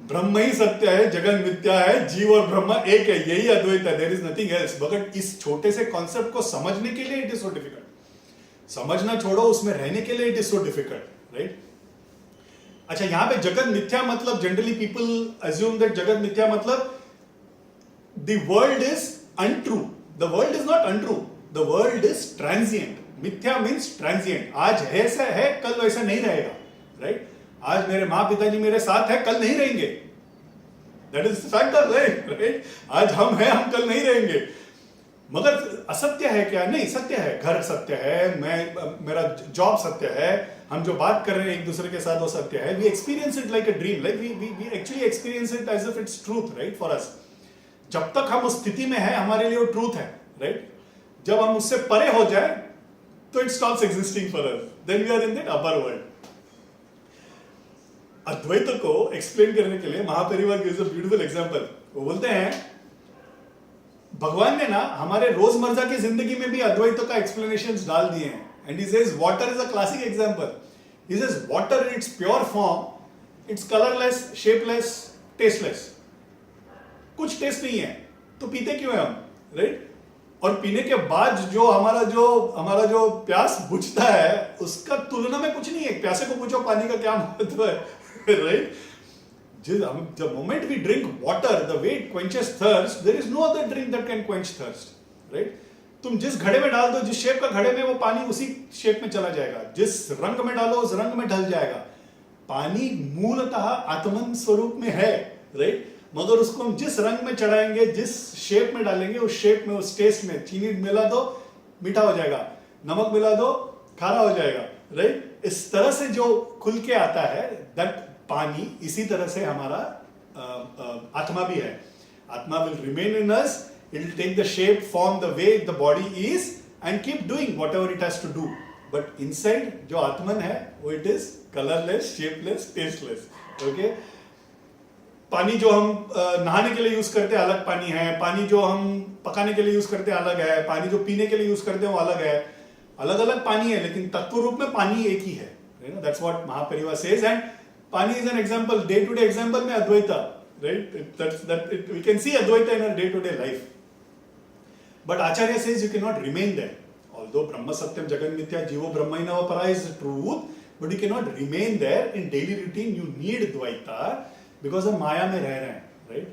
ब्रह्म ही सत्य है, जगन मिथ्या है, जीव और ब्रह्म एक है, यही अद्वैत है, there is nothing else. But इस छोटे से कॉन्सेप्ट को समझने के लिए इट इज सो डिफिकल्ट, समझना छोड़ो, उसमें रहने के लिए it is so difficult, right? अच्छा, यहां पे जगत मिथ्या मतलब, जनरली पीपल अज्यूम दैट जगत मिथ्या मतलब the world is untrue. The world is not untrue, the world is transient. मिथ्या मीन्स ट्रांजिएंट, आज ऐसा है कल वैसा नहीं रहेगा, राइट? आज मेरे माँ पिताजी मेरे साथ है, कल नहीं रहेंगे, दैट इज फैक्ट, राइट? आज हम हैं, हम कल नहीं रहेंगे। मगर असत्य है क्या? नहीं, सत्य है। घर सत्य है, मेरा जॉब सत्य है, हम जो बात कर रहे हैं एक दूसरे के साथ वो सत्य है। We experience it like a dream, like we actually experience it as if it's truth, right? For us, जब तक हम उस स्थिति में है हमारे लिए वो ट्रूथ है, राइट? जब हम उससे परे हो जाए तो it stops existing for us, then we are in that upper world. अद्वैत को एक्सप्लेन करने के लिए महापरिवार gives a beautiful example. वो बोलते हैं भगवान ने ना हमारे रोजमर्रा की जिंदगी में भी अद्वैत का एक्सप्लेनेशंस डाल दिए हैं, and he says water is a classic example. He says water in its pure form, it's colorless, shapeless, tasteless. कुछ टेस्ट नहीं है तो पीते क्यों है हम, राइट? और पीने के बाद जो हमारा जो प्यास बुझता है उसका तुलना में कुछ नहीं है। प्यासे को पूछो पानी का क्या महत्व है, right? The moment we drink water, the way it quenches thirst, there is no other drink that can quench thirst, right? तुम जिस घड़े में डाल दो, जिस शेप का घड़े में, वो पानी उसी शेप में चला जाएगा। जिस रंग में डालो उस रंग में ढल जाएगा। पानी मूलतः आत्मन स्वरूप में है, राइट? मगर उसको हम जिस रंग में चढ़ाएंगे, जिस शेप में डालेंगे, उस शेप में, उस टेस्ट में, चीनी मिला दो मीठा हो जाएगा, नमक मिला दो खारा हो जाएगा, राइट? इस तरह से जो खुल के आता है दैट पानी, इसी तरह से हमारा आत्मा भी है। Atma will remain in us, it will take the shape, form, the way the body is and keep doing whatever it has to do. But inside जो आत्मन है वो it is colourless, shapeless, tasteless, okay? पानी जो हम नहाने के लिए यूज करते हैं अलग पानी है, पानी जो हम पकाने के लिए यूज करते हैं अलग है, पानी जो पीने के लिए यूज करते हैं वो अलग है। अलग अलग पानी है लेकिन तत्व रूप में पानी एक ही है, that's what Mahaperiyava says. And pani is an example, day to day example में Advaita, right? We can see Advaita in our day to day life. But Acharya says you can not remain there, although ब्रह्म सत्यम जगन मिथ्या जीवो ब्रह्मैव परः is truth, but you can not remain there in daily routine. You need Dvaita because हम माया में रह रहे हैं, राइट?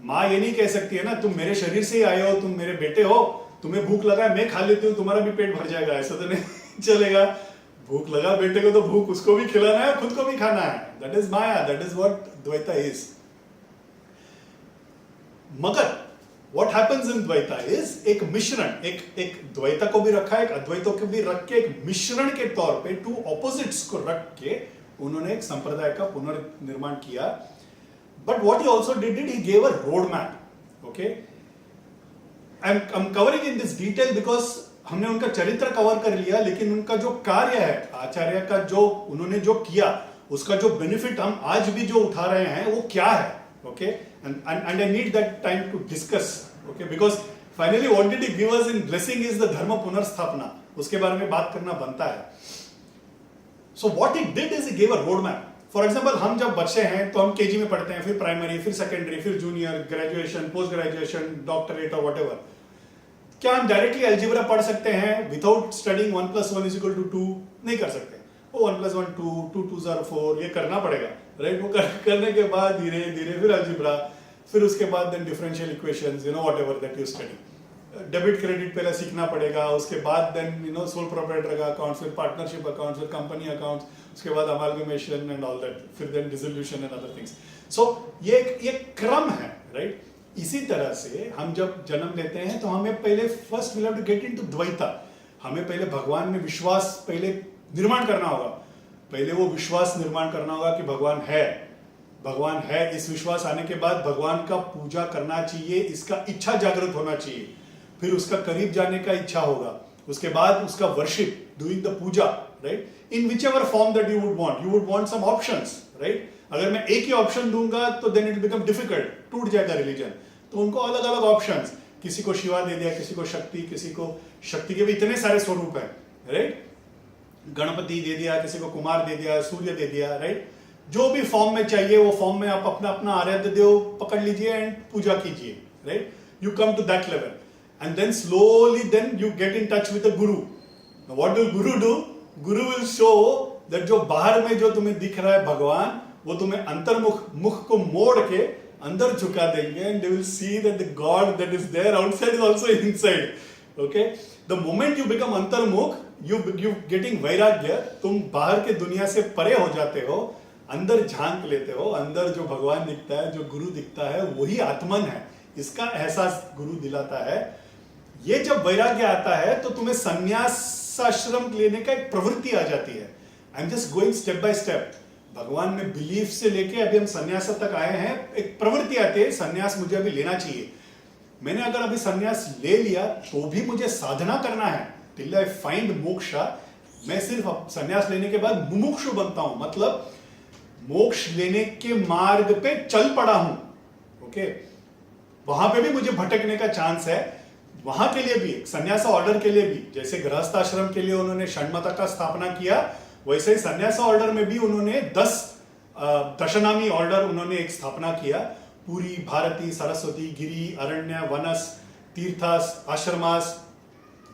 माँ ये नहीं कह सकती है ना तुम मेरे शरीर से ही आए हो, तुम मेरे बेटे हो, तुम्हें भूख लगा है मैं खा लेती हूँ तुम्हारा भी पेट भर जाएगा, ऐसा तो नहीं चलेगा। भूख लगा बेटे को तो भूख उसको भी खिलाना है, खुद को भी खाना है। That is maya, that is what Dvaita is. मगर what happens in Dvaita is एक मिश्रण, एक द्वैता को भी रखा है, एक अद्वैतों को भी रख के, एक मिश्रण के तौर पे टू ऑपोजिट्स को रख के उन्होंने एक संप्रदाय का पुनर्निर्माण किया। But what he also did, he gave a road map, okay? I'm covering in this detail because हमने उनका चरित्र कवर कर लिया, लेकिन उनका जो कार्य है, आचार्य का जो उन्होंने जो किया, उसका जो बेनिफिट हम आज भी जो उठा रहे हैं वो क्या है, okay, and I need that time to discuss, okay, because finally what did he give us in blessing is the dharma punarsthapana, उसके बारे में बात करना बनता है. So what he did is he gave a road map. For example, हम जब बच्चे हैं तो हम केजी में पढ़ते हैं, फिर प्राइमरी, फिर सेकेंडरी, फिर junior, graduation, post graduation, doctorate और व्हाटएवर. क्या हम डायरेक्टली अलजेब्रा पढ़ सकते हैं विदाउट स्टडिंग 1 + 1 = 2? नहीं कर सकते. वो 1 + 1 2, 2 2 are 4, ये करना पड़ेगा, राइट. वो करने के बाद धीरे धीरे फिर अलजेब्रा, फिर उसके बाद then differential equations, whatever that you study. Debit credit पहले सीखना पड़ेगा, उसके बाद देन सोल प्रोप्राइटर का अकाउंट्स, फिर पार्टनरशिप अकाउंट्स, फिर कंपनी अकाउंट्स, उसके बाद अमालगमेशन एंड ऑल दैट, फिर then dissolution and other things. So ये क्रम है, राइट. इसी तरह से हम जब जन्म लेते हैं तो हमें पहले first we have to get into Dvaita. हमें पहले भगवान में विश्वास पहले निर्माण करना होगा. पहले वो विश्वास निर्माण करना होगा कि भगवान है. इस विश्वास आने के बाद भगवान का पूजा करना चाहिए, इसका इच्छा जागृत होना चाहिए, फिर उसका करीब जाने का इच्छा होगा, उसके बाद उसका worship, doing the puja, right, in which ever form that you would want some options, right. अगर मैं एक ही ऑप्शन दूंगा तो देन इट बिकम डिफिकल्ट, टूट जाएगा रिलीजन. तो उनको अलग अलग ऑप्शंस, किसी को शिवा दे दिया, किसी को शक्ति, किसी को शक्ति के भी इतने सारे स्वरूप हैं, राइट. गणपति दे दिया, किसी को कुमार दे दिया, सूर्य दे दिया, राइट. जो भी फॉर्म में चाहिए वो फॉर्म में आप अपना अपना आराध्य देव पकड़ लीजिए एंड पूजा कीजिए, right. You come to that level and then slowly then you get in touch with the guru. What will guru do? Guru will show that जो बाहर में जो तुम्हें दिख रहा है भगवान, वो तुम्हें मुख को मोड़ के अंदर झुका देंगे and they will see that the god that is there outside is also inside. Okay, the moment you become antarmukh, you getting vairagya, तुम बाहर के दुनिया से परे हो जाते हो, अंदर झांक लेते हो. अंदर जो भगवान दिखता है, जो गुरु दिखता है, वही आत्मन है. इसका एहसास गुरु दिलाता है. ये जब वैराग्य आता है तो तुम्हें संन्यासाश्रम लेने का एक प्रवृत्ति आ जाती है. I am just going step by step. भगवान में बिलीफ से लेके अभी हम संन्यास तक आए हैं. एक प्रवृत्ति आती है, संन्यास मुझे अभी लेना चाहिए. मैंने अगर अभी संन्यास ले लिया तो भी मुझे साधना करना है टिल आई फाइंड मोक्षा. मैं सिर्फ संन्यास लेने के बाद मुमुक्षु बनता हूं, मतलब मोक्ष लेने के मार्ग पे चल पड़ा हूं. ओके, वहां पे भी मुझे भटकने का चांस है. वहां के लिए भी, संन्यास ऑर्डर के लिए भी, जैसे गृहस्थ आश्रम के लिए उन्होंने षण्मता का स्थापना किया, वैसे ही संन्यास ऑर्डर में भी उन्होंने 10 दशनामी ऑर्डर उन्होंने एक स्थापना किया. पूरी, भारती, सरस्वती, गिरी, अरण्य, वनस, Tirthas, Ashramas,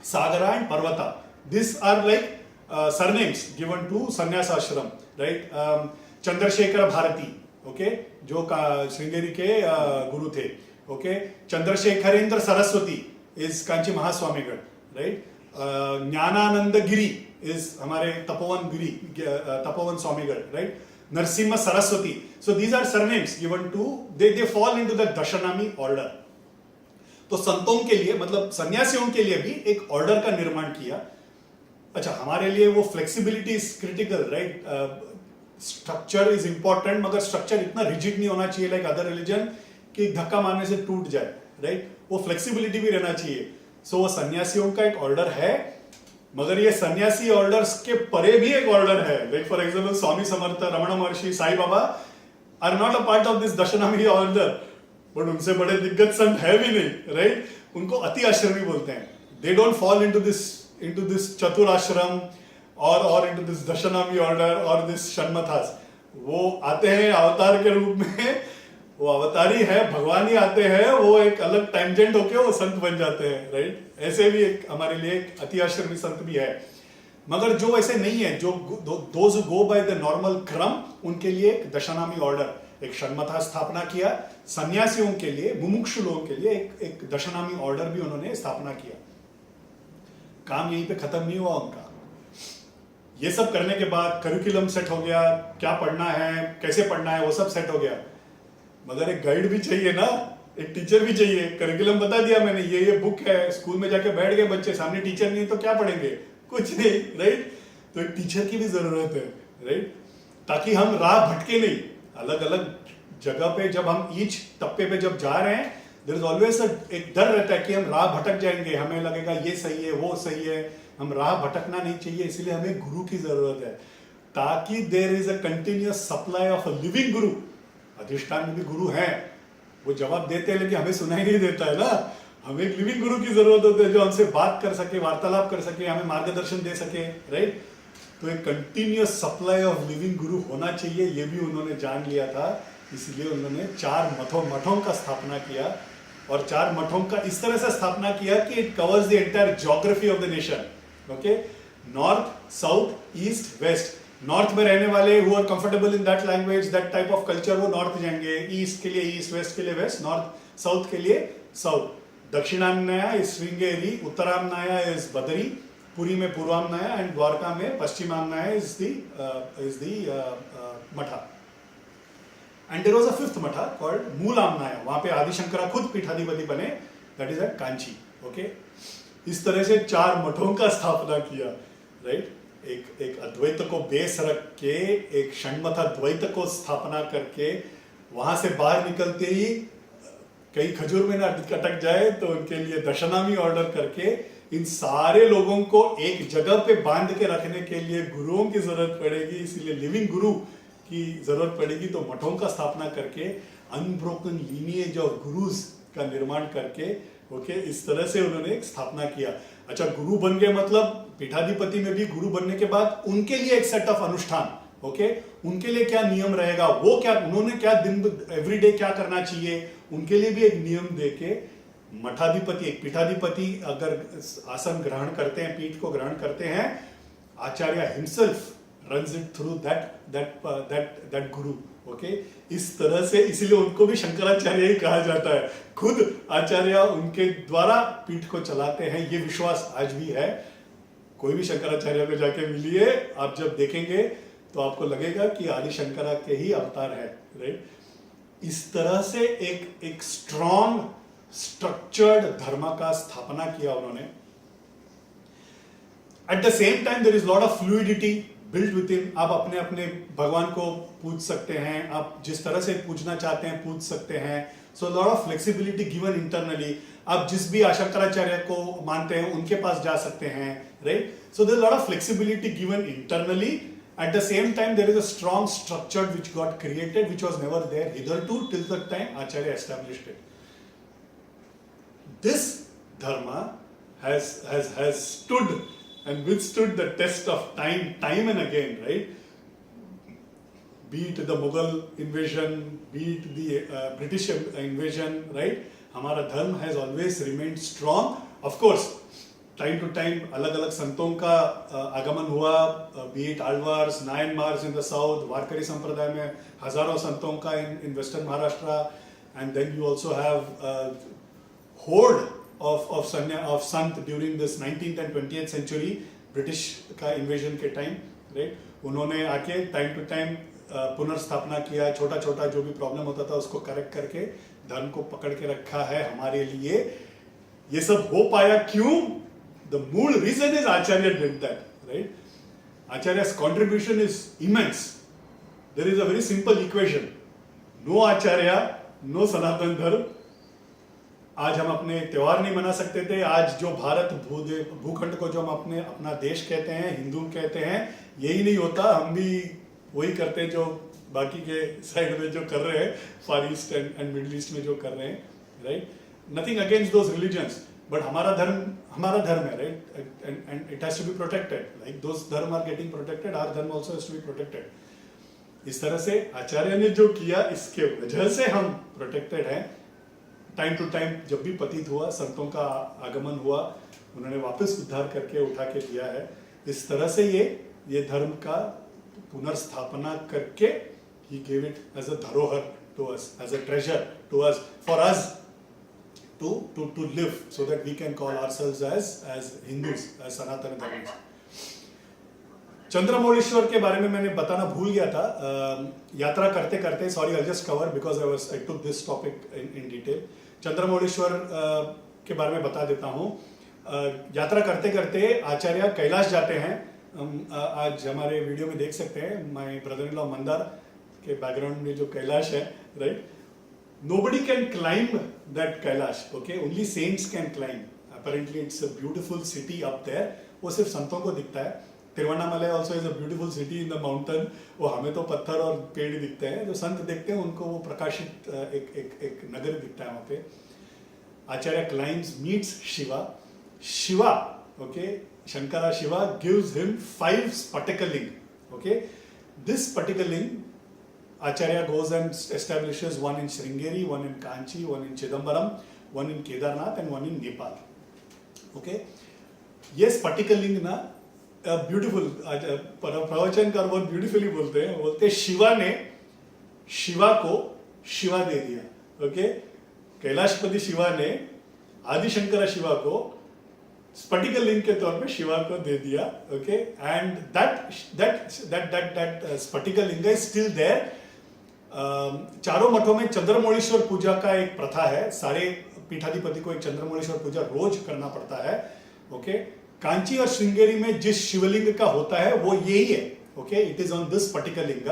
Sagara and Parvata. This are like surnames given to sannyasa ashram, right. Chandrashekhar Bharti, okay, जो श्रृंगेरी के गुरु थे. Okay, Chandrashekharendra Saraswati is Kanchi Mahaswamigal, right. Gnanananda Giri is हमारे Tapovan Swamigal, right. Narasimha Saraswati. So these are surnames given to, they fall into the Dashanami order. तो संतों के लिए, मतलब सन्यासियों के लिए भी एक ऑर्डर का निर्माण किया. अच्छा, हमारे लिए वो flexibility is critical, right. Structure is important, मगर स्ट्रक्चर इतना रिजिड नहीं होना चाहिए लाइक अदर रिलीजन कि धक्का मारने से टूट जाए, राइट. वो फ्लेक्सिबिलिटी भी रहना चाहिए. सो वो सन्यासियों का एक ऑर्डर है, मगर ये सन्यासी ऑर्डर्स के परे भी एक ऑर्डर है. Like for example Swami Samarth, Ramana Maharshi, Sai Baba are not a part of this Dashanami order, but उनसे बड़े दिग्गज संत है भी नहीं, राइट. उनको अति आश्रमी बोलते हैं. They don't fall into this chaturashram और इनटू दिस दशनामी ऑर्डर और दिस षण्मथास. वो आते हैं अवतार के रूप में, वो अवतारी है, भगवान ही आते हैं, वो एक अलग टैंजेंट होके वो संत बन जाते हैं, राइट. ऐसे भी एक हमारे लिए एक अति आश्रमी संत भी है. मगर जो ऐसे नहीं है, जो those go by the normal क्रम, उनके लिए एक दशनामी ऑर्डर, एक षण्मथा स्थापना किया. सन्यासियों के लिए, मुमुक्षु लोगों के लिए एक दशनामी ऑर्डर भी उन्होंने स्थापना किया. काम यहीं पे खत्म नहीं हुआ उनका. ये सब करने के बाद करिकुलम सेट हो गया, क्या पढ़ना है, कैसे पढ़ना है, वो सब सेट हो गया. मगर एक गाइड भी चाहिए ना, एक टीचर भी चाहिए. करिकुलम बता दिया मैंने, ये बुक है, स्कूल में जाके बैठ गए बच्चे, सामने टीचर नहीं तो क्या पढ़ेंगे, कुछ नहीं, राइट. तो एक टीचर की भी जरूरत है, राइट, ताकि हम राह भटके नहीं. अलग अलग जगह पे जब हम ईच टप्पे पे जब जा रहे हैं देयर इज ऑलवेज एक डर रहता है कि हम राह भटक जाएंगे, हमें लगेगा ये सही है वो सही है, हम राह भटकना नहीं चाहिए, इसलिए हमें गुरु की जरूरत है ताकि there is a continuous supply of a living guru. अधिष्ठान में भी गुरु हैं, वो जवाब देते हैं लेकिन हमें सुनाई नहीं देता है ना। हमें एक लिविंग गुरु की जरूरत होती है जो हमसे बात कर सके, वार्तालाप कर सके, हमें मार्गदर्शन दे सके, राइट। तो एक कंटिन्यूअस सप्लाई ऑफ लिविंग गुरु होना चाहिए, ये भी उन्होंने जान लिया था। इसलिए उन्होंने 4 मठों का स्थापना किया, और 4 मठों का इस तरह से स्थापना किया कि it covers the entire geography of the nation. Okay, north, south, east, west. North में रहने वाले who are comfortable in that language, that type of culture, वो नॉर्थ जाएंगे, ईस्ट के लिए ईस्ट, वेस्ट के लिए वेस्ट, नॉर्थ साउथ के लिए south. Dakshinamnaya is Sringeri, Uttaramnaya is Badri, Puri में पूर्वाम्नाया, एंड द्वारका में Paschimamnaya is the matha. And there was a fifth matha called Mulamnaya, वहां पे आदिशंकरा खुद पीठाधिपति बने, that is at Kanchi. Okay, इस तरह से 4 मठों का स्थापना किया, राइट। एक अद्वैत को बेस रख के, एक षण्मथ द्वैत को स्थापना करके, वहां से बाहर निकलते ही कहीं खजूर में ना अटक जाए तो उनके लिए दशनामी ऑर्डर करके इन सारे लोगों को एक जगह पे बांध के रखने के लिए गुरुओं की जरूरत पड़ेगी, इसलिए लिविंग गुरु की जरूरत पड़ेगी। तो मठों का स्थापना करके अनब्रोकन लीनिएज ऑफ गुरुज का निर्माण करके, ओके, इस तरह से उन्होंने एक स्थापना किया। अच्छा, गुरु बन गए मतलब पीठाधिपति में भी गुरु बनने के बाद उनके लिए एक सेट ऑफ अनुष्ठान, ओके, उनके लिए क्या नियम रहेगा, वो क्या, उन्होंने क्या दिन एवरीडे क्या करना चाहिए, उनके लिए भी एक नियम देके मठाधिपति, एक पीठाधिपति अगर आसन ग्रहण करते हैं, पीठ को ग्रहण करते हैं, Acharya himself runs it through that guru. Okay, इस तरह से, इसीलिए उनको भी शंकराचार्य ही कहा जाता है। खुद आचार्य उनके द्वारा पीठ को चलाते हैं, ये विश्वास आज भी है। कोई भी शंकराचार्य को जाके मिलिए, आप जब देखेंगे तो आपको लगेगा कि आदि शंकरा के ही अवतार है, राइट। इस तरह से एक स्ट्रॉन्ग स्ट्रक्चर्ड धर्म का स्थापना किया उन्होंने। At the same time there is lot of fluidity built with in. आप अपने अपने भगवान को पूज सकते हैं, आप जिस तरह से पूजना चाहते हैं पूज सकते हैं। So lot of flexibility given internally. आप जिस भी शंकराचार्य को मानते हैं उनके पास जा सकते हैं, right. So there is lot of flexibility given internally. At the same time, there is a strong structure which got created, which was never there hitherto till the time Acharya established it. This dharma has stood and withstood the test of time and again, right? Be it the Mughal invasion, be it the British invasion, right? हमारा धर्म has always remained strong. Of course, time to time अलग अलग संतों का आगमन हुआ, be it Alvars, Nayanmars in the south, Warkari संप्रदाय में हजारों संतों का in western Maharashtra, and then you also have horde of sant during this 19th and 20th century, British का इन्वेजन के टाइम, राइट। उन्होंने आके टाइम टू टाइम पुनर्स्थापना किया, छोटा छोटा जो भी प्रॉब्लम होता था उसको करेक्ट करके धर्म को पकड़ के रखा है हमारे लिए। ये सब हो पाया क्यों? The मूल reason is Acharya did that, right? Acharya's contribution is immense. There is a very simple equation. No Acharya, no Sanatan Dharma. आज हम अपने त्योहार नहीं मना सकते थे। आज जो भारत भूखंड को जो हम अपना देश कहते हैं, हिंदू कहते हैं, यही नहीं होता। हम भी वही करते हैं जो बाकी के साइड में जो कर रहे हैं, far east and middle east में जो कर रहे हैं, right. Nothing against those religions, but हमारा धर्म है, right, and it has to be protected. Like those dharma are getting protected, our dharma also has to be protected. इस तरह से आचार्य ने जो किया, इसके वजह से हम प्रोटेक्टेड हैं। टाइम टू टाइम जब भी पतित हुआ, संतों का आगमन हुआ, उन्होंने वापस उद्धार करके उठा के दिया है। इस तरह से ये धर्म का पुनर्स्थापना करके ही गेव इट एज अ धरोहर to us, as a treasure to us, for us to live, so that we can call ourselves as Hindus, as Sanatana Dharmis. Chandramouleshwar के बारे में मैंने बताना भूल गया था। यात्रा करते करते, sorry, I just cover because I took this topic in detail. Chandramouleshwar के बारे में बता देता हूँ। यात्रा करते करते आचार्य कैलाश जाते हैं। आज हमारे वीडियो में देख सकते हैं, my brother in law Mandar के बैकग्राउंड में जो कैलाश है, right. nobody can climb that Kailash, okay? Only saints can climb. Apparently it's a beautiful city up there. वो सिर्फ संतों को दिखता है. Tiruvannamalai also is a beautiful city in the mountain. वो हमें तो पत्थर और पेड़ दिखते हैं. जो संत देखते हैं उनको वो प्रकाशित एक नगर दिखता है वहाँ पे. Acharya climbs, meets Shiva. Shiva, okay? Shankara Shiva gives him 5 Spatika ling. Okay? This Spatika ling, Acharya goes and establishes one in Sringeri, one in Kanchi, one in Chidambaram, one in Kedarnath and one in Nepal. Okay? ये Spatika ling ना beautiful प्रवचनकार बहुत beautifully बोलते हैं शिवा ने शिवा को शिवा दे दिया. Okay? Kailashpati Shiva ने आदिशंकरा शिवा को स्फटिक लिंग के तौर पे शिवा को दे दिया. ओके? एंड दैट स्फटिक लिंग इज स्टिल देयर. चारों मठों में चंद्रमौळीश्वर पूजा का एक प्रथा है. सारे पीठाधिपति को एक चंद्रमौळीश्वर पूजा रोज करना पड़ता है. ओके? कांची और श्रृंगेरी में जिस शिवलिंग का होता है वो यही है. Okay? It is on this particular लिंग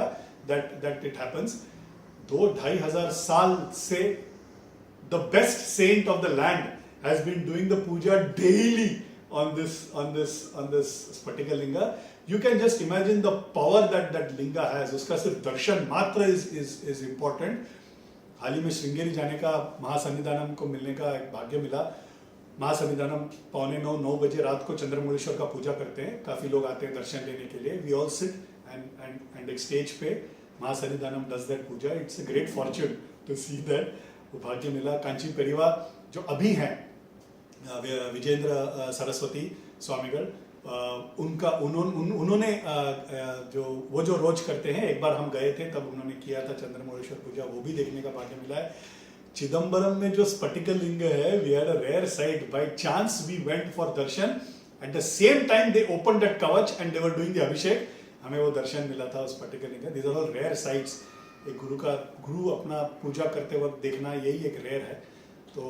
दैट इट हैपेंस. 2-2,500 साल से the best saint of the land has been doing the puja daily on this Spatika linga. You can just imagine the power that linga has. उसका सिर्फ दर्शन मात्र is important. हाल ही में श्रृंगेरी जाने का महासन्निधानम को मिलने का एक भाग्य मिला. महासन्निधानम 8:45-9 बजे रात को चंद्रमौळीश्वर का पूजा करते हैं. काफी लोग आते हैं दर्शन लेने के लिए. We all sit and एक स्टेज पे महासन्निधानम does that puja. It's a great fortune to see that. भाग्य मिला. कांची पेरिवा जो अभी हैं विजेंद्र सरस्वती स्वामीगढ़, उन्होंने जो रोज करते हैं, एक बार हम गए थे तब उन्होंने किया था चंद्रमौळीश्वर पूजा, वो भी देखने का भाग्य मिला है. चिदम्बरम में जो स्फटिक लिंग है, we had a rare sight. By chance we went for darshan. At the same time they open that kavach and they were doing the abhishek. हमें वो दर्शन मिला था उस स्फटिक लिंग. These are all rare sights. एक गुरु अपना पूजा करते वक्त देखना यही एक रेयर है. तो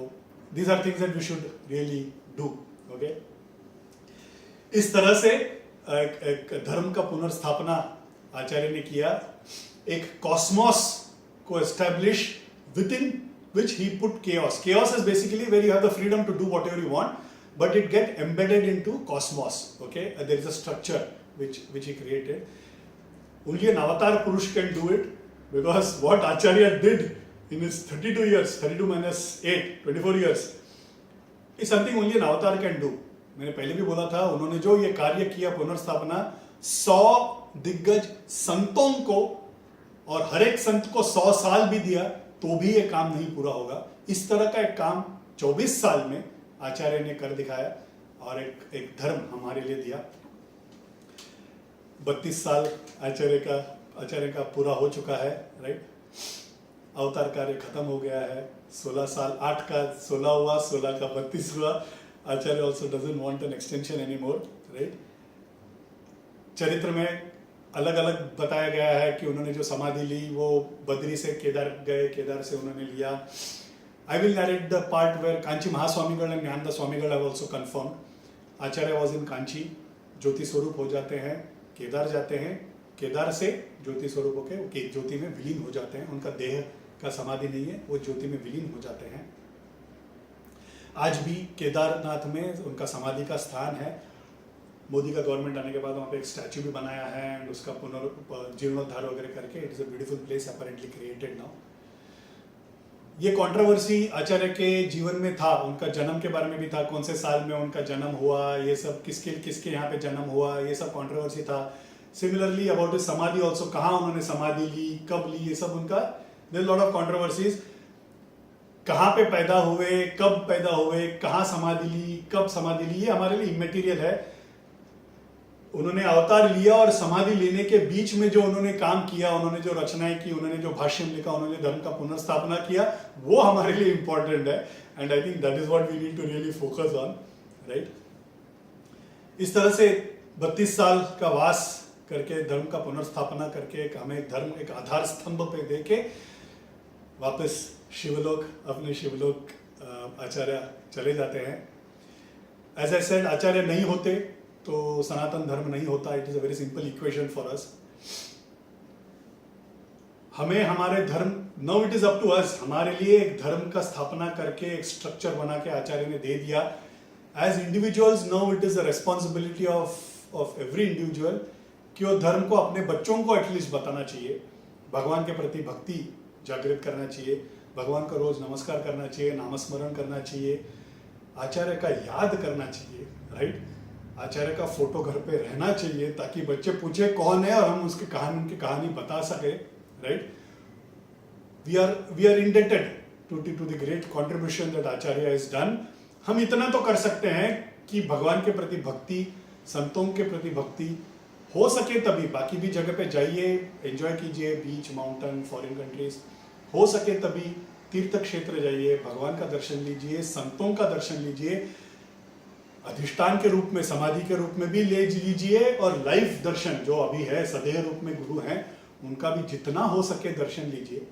these are things that we should really do. Okay? इस तरह से एक धर्म का पुनर्स्थापना आचार्य ने किया. एक कॉस्मोस को establish within which he put chaos. Chaos is basically where you have the freedom to do whatever you want, but it get embedded into cosmos. Okay? There is a structure which he created. Only an avatar Purush can do it. Because what Acharya did in his 32 years, 32 minus 8, 24 years, is something only an avatar can do. मैंने पहले भी बोला था, उन्होंने जो ये कार्य किया पुनर्स्थापना, 100 दिग्गज संतों को और हर एक संत को 100 साल भी दिया तो भी ये काम नहीं पूरा होगा. इस तरह का एक काम 24 साल में आचार्य ने कर दिखाया और एक धर्म हमारे लिए दिया. 32 साल आचार्य का पूरा हो चुका है. राइट? अवतार कार्य खत्म हो गया है. 16 साल, 8 का 16 हुआ, 16 का 32 हुआ. Acharya also doesn't want an extension any more. Right? चरित्र में अलग अलग बताया गया है कि उन्होंने जो समाधि ली वो बद्री से केदार गए, केदार से उन्होंने लिया. I will narrate the part where Kanchi Mahaswamigal and Gnanada Swamigal have also confirm. Acharya was in Kanchi, ज्योति स्वरूप हो जाते हैं, केदार जाते हैं, केदार से ज्योति स्वरूप होकर ज्योति में विलीन हो जाते हैं. उनका देह का समाधि नहीं है, वो ज्योति में विलीन हो जाते हैं. आज भी केदारनाथ में उनका समाधि का स्थान है. मोदी का गवर्नमेंट आने के बाद वहाँ पे एक स्टैचू भी बनाया है एंड उसका जीर्णोद्धार वगैरह करके it is a beautiful place apparently created now. ये कंट्रोवर्सी आचार्य के जीवन में था. उनका जन्म के बारे में भी था, कौन से साल में उनका जन्म हुआ, ये सब किसके यहाँ पे जन्म हुआ, ये सब कंट्रोवर्सी था. सिमिलरली अबाउट समाधि ऑल्सो, कहाँ उन्होंने समाधि ली, कब ली, ये सब उनका देयर लॉट ऑफ कंट्रोवर्सीज. कहाँ पे पैदा हुए, कब पैदा हुए, कहाँ समाधि ली, कब समाधि ली, ये हमारे लिए इमेटीरियल है. उन्होंने अवतार लिया और समाधि लेने के बीच में जो उन्होंने काम किया, उन्होंने जो रचनाएं की, उन्होंने जो भाष्य लिखा, उन्होंने धर्म का पुनर्स्थापना किया, वो हमारे लिए इंपॉर्टेंट है. And I think that is what we need to really focus on. Right? इस तरह से 32 साल का वास करके, धर्म का पुनर्स्थापना करके, हमें धर्म एक आधार स्तंभ पे देके वापस शिवलोक, अपने शिवलोक आचार्य चले जाते हैं. एज आई सेड, आचार्य नहीं होते तो सनातन धर्म नहीं होता. It is a very simple equation for us. हमें हमारे धर्म now it is up to us, हमारे लिए एक धर्म का स्थापना करके एक स्ट्रक्चर बना के आचार्य ने दे दिया. As individuals now it is the responsibility of every individual कि वो धर्म को अपने बच्चों को एटलीस्ट बताना चाहिए, भगवान के प्रति भक्ति जागृत करना चाहिए, भगवान का रोज नमस्कार करना चाहिए, नामस्मरण करना चाहिए, आचार्य का याद करना चाहिए, राइट. आचार्य का फोटो घर पे रहना चाहिए ताकि बच्चे पूछे कौन है और हम उनकी कहानी बता सके, right. We are indebted to the great contribution that Acharya has done. हम इतना तो कर सकते हैं कि भगवान के प्रति भक्ति, संतों के प्रति भक्ति हो सके तभी. बाकी भी जगह पे जाइए, एंजॉय कीजिए, बीच, माउंटेन, फॉरेन कंट्रीज, हो सके तभी तीर्थ क्षेत्र जाइए, भगवान का दर्शन लीजिए, संतों का दर्शन लीजिए, अधिष्ठान के रूप में, समाधि के रूप में भी ले लीजिए, और लाइफ दर्शन जो अभी है, सदैव रूप में गुरु हैं, उनका भी जितना हो सके दर्शन लीजिए.